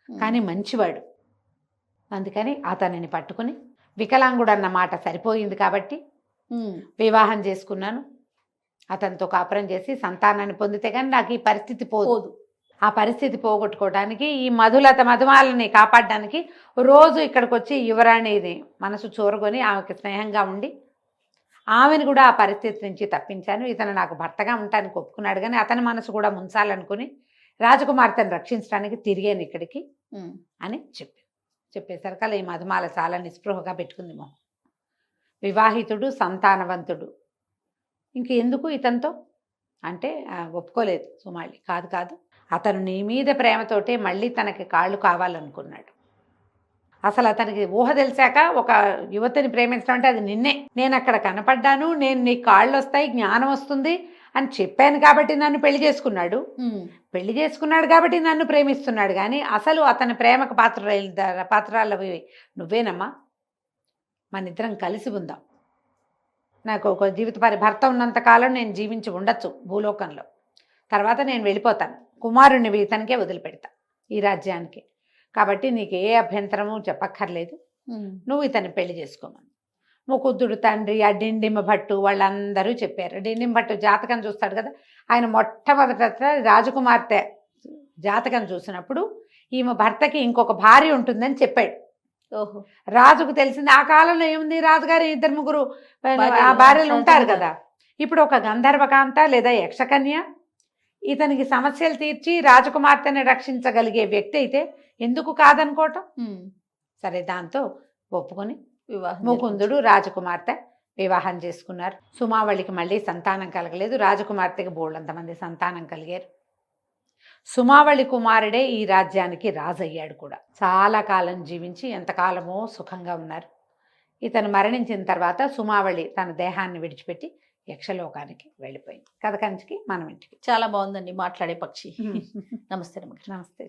Speaker 3: కానీ మంచివాడు. అందుకని అతనిని పట్టుకుని, వికలాంగుడు అన్న మాట సరిపోయింది కాబట్టి వివాహం చేసుకున్నాను. అతనితో కాపురం చేసి సంతానాన్ని పొందితే కానీ నాకు ఈ పరిస్థితి పోదు. ఆ పరిస్థితి పోగొట్టుకోవడానికి ఈ మధుమాలని కాపాడడానికి రోజు ఇక్కడికి వచ్చి యువరాణిని మనసు చూరగొని ఆమెకి స్నేహంగా ఉండి ఆమెను కూడా ఆ పరిస్థితి నుంచి తప్పించాను. ఇతను నాకు భర్తగా ఉండటానికి ఒప్పుకున్నాడు, కానీ అతని మనసు కూడా ముంచాలనుకుని రాజకుమార్తెను రక్షించడానికి తిరిగాను ఇక్కడికి అని చెప్పేసరికల్లా ఈ మధుమాల చాలా నిస్పృహగా పెట్టుకుంది మొహం. వివాహితుడు, సంతానవంతుడు, ఇంక ఎందుకు ఇతనితో అంటే ఒప్పుకోలేదు సుమాలి. కాదు, అతను నీ మీద ప్రేమతోటే మళ్ళీ తనకి కాళ్ళు కావాలనుకున్నాడు. అసలు అతనికి ఊహ తెలిసాక ఒక యువతిని ప్రేమించడం అంటే అది నిన్నే, నేను అక్కడ కనపడ్డాను, నేను నీ కాళ్ళు వస్తాయి, జ్ఞానం వస్తుంది అని చెప్పాను కాబట్టి నన్ను పెళ్లి చేసుకున్నాడు కాబట్టి నన్ను ప్రేమిస్తున్నాడు, కానీ అసలు అతని ప్రేమకు పాత్రలవి నువ్వేనమ్మా. మన ఇద్దరం కలిసి ఉందాం. నాకు ఒక భర్త ఉన్నంతకాలం నేను జీవించి ఉండొచ్చు భూలోకంలో, తర్వాత నేను వెళ్ళిపోతాను, కుమారుణ్ణి ఇతనికే వదిలిపెడతా ఈ రాజ్యానికి. కాబట్టి నీకు ఏ అభ్యంతరము చెప్పక్కర్లేదు, నువ్వు ఇతన్ని పెళ్లి చేసుకోమని ముకుద్దుడు తండ్రి, ఆ డిండిమ భట్టు వాళ్ళందరూ చెప్పారు. డిండిమ భట్టు జాతకం చూస్తాడు కదా, ఆయన మొట్టమొదట రాజకుమార్తె జాతకం చూసినప్పుడు ఈమె భర్తకి ఇంకొక భార్య ఉంటుందని చెప్పాడు.
Speaker 2: ఓహో,
Speaker 3: రాజుకు తెలిసింది. ఆ కాలంలో ఏముంది, రాజుగారి 2-3 భార్యలు ఉంటారు కదా. ఇప్పుడు ఒక గంధర్వకాంత లేదా యక్షకన్య ఇతనికి సమస్యలు తీర్చి రాజకుమార్తెని రక్షించగలిగే వ్యక్తి అయితే ఎందుకు కాదనుకోవటం. సరే, దాంతో ఒప్పుకొని ముకుందుడు రాజకుమార్తె వివాహం చేసుకున్నారు. సుమావళికి మళ్ళీ సంతానం కలగలేదు, రాజకుమార్తెకి బోళ్ళంతమంది సంతానం కలిగారు. సుమావళి కుమారుడే ఈ రాజ్యానికి రాజు అయ్యాడు కూడా. చాలా కాలం జీవించి ఎంతకాలమో సుఖంగా ఉన్నారు. ఇతను మరణించిన తర్వాత సుమావళి తన దేహాన్ని విడిచిపెట్టి యక్షలోకానికి వెళ్ళిపోయింది. కథ కంచికి మనం ఇంటికి.
Speaker 2: చాలా బాగుందండి మాట్లాడే పక్షి. నమస్తే.
Speaker 3: నమస్తే.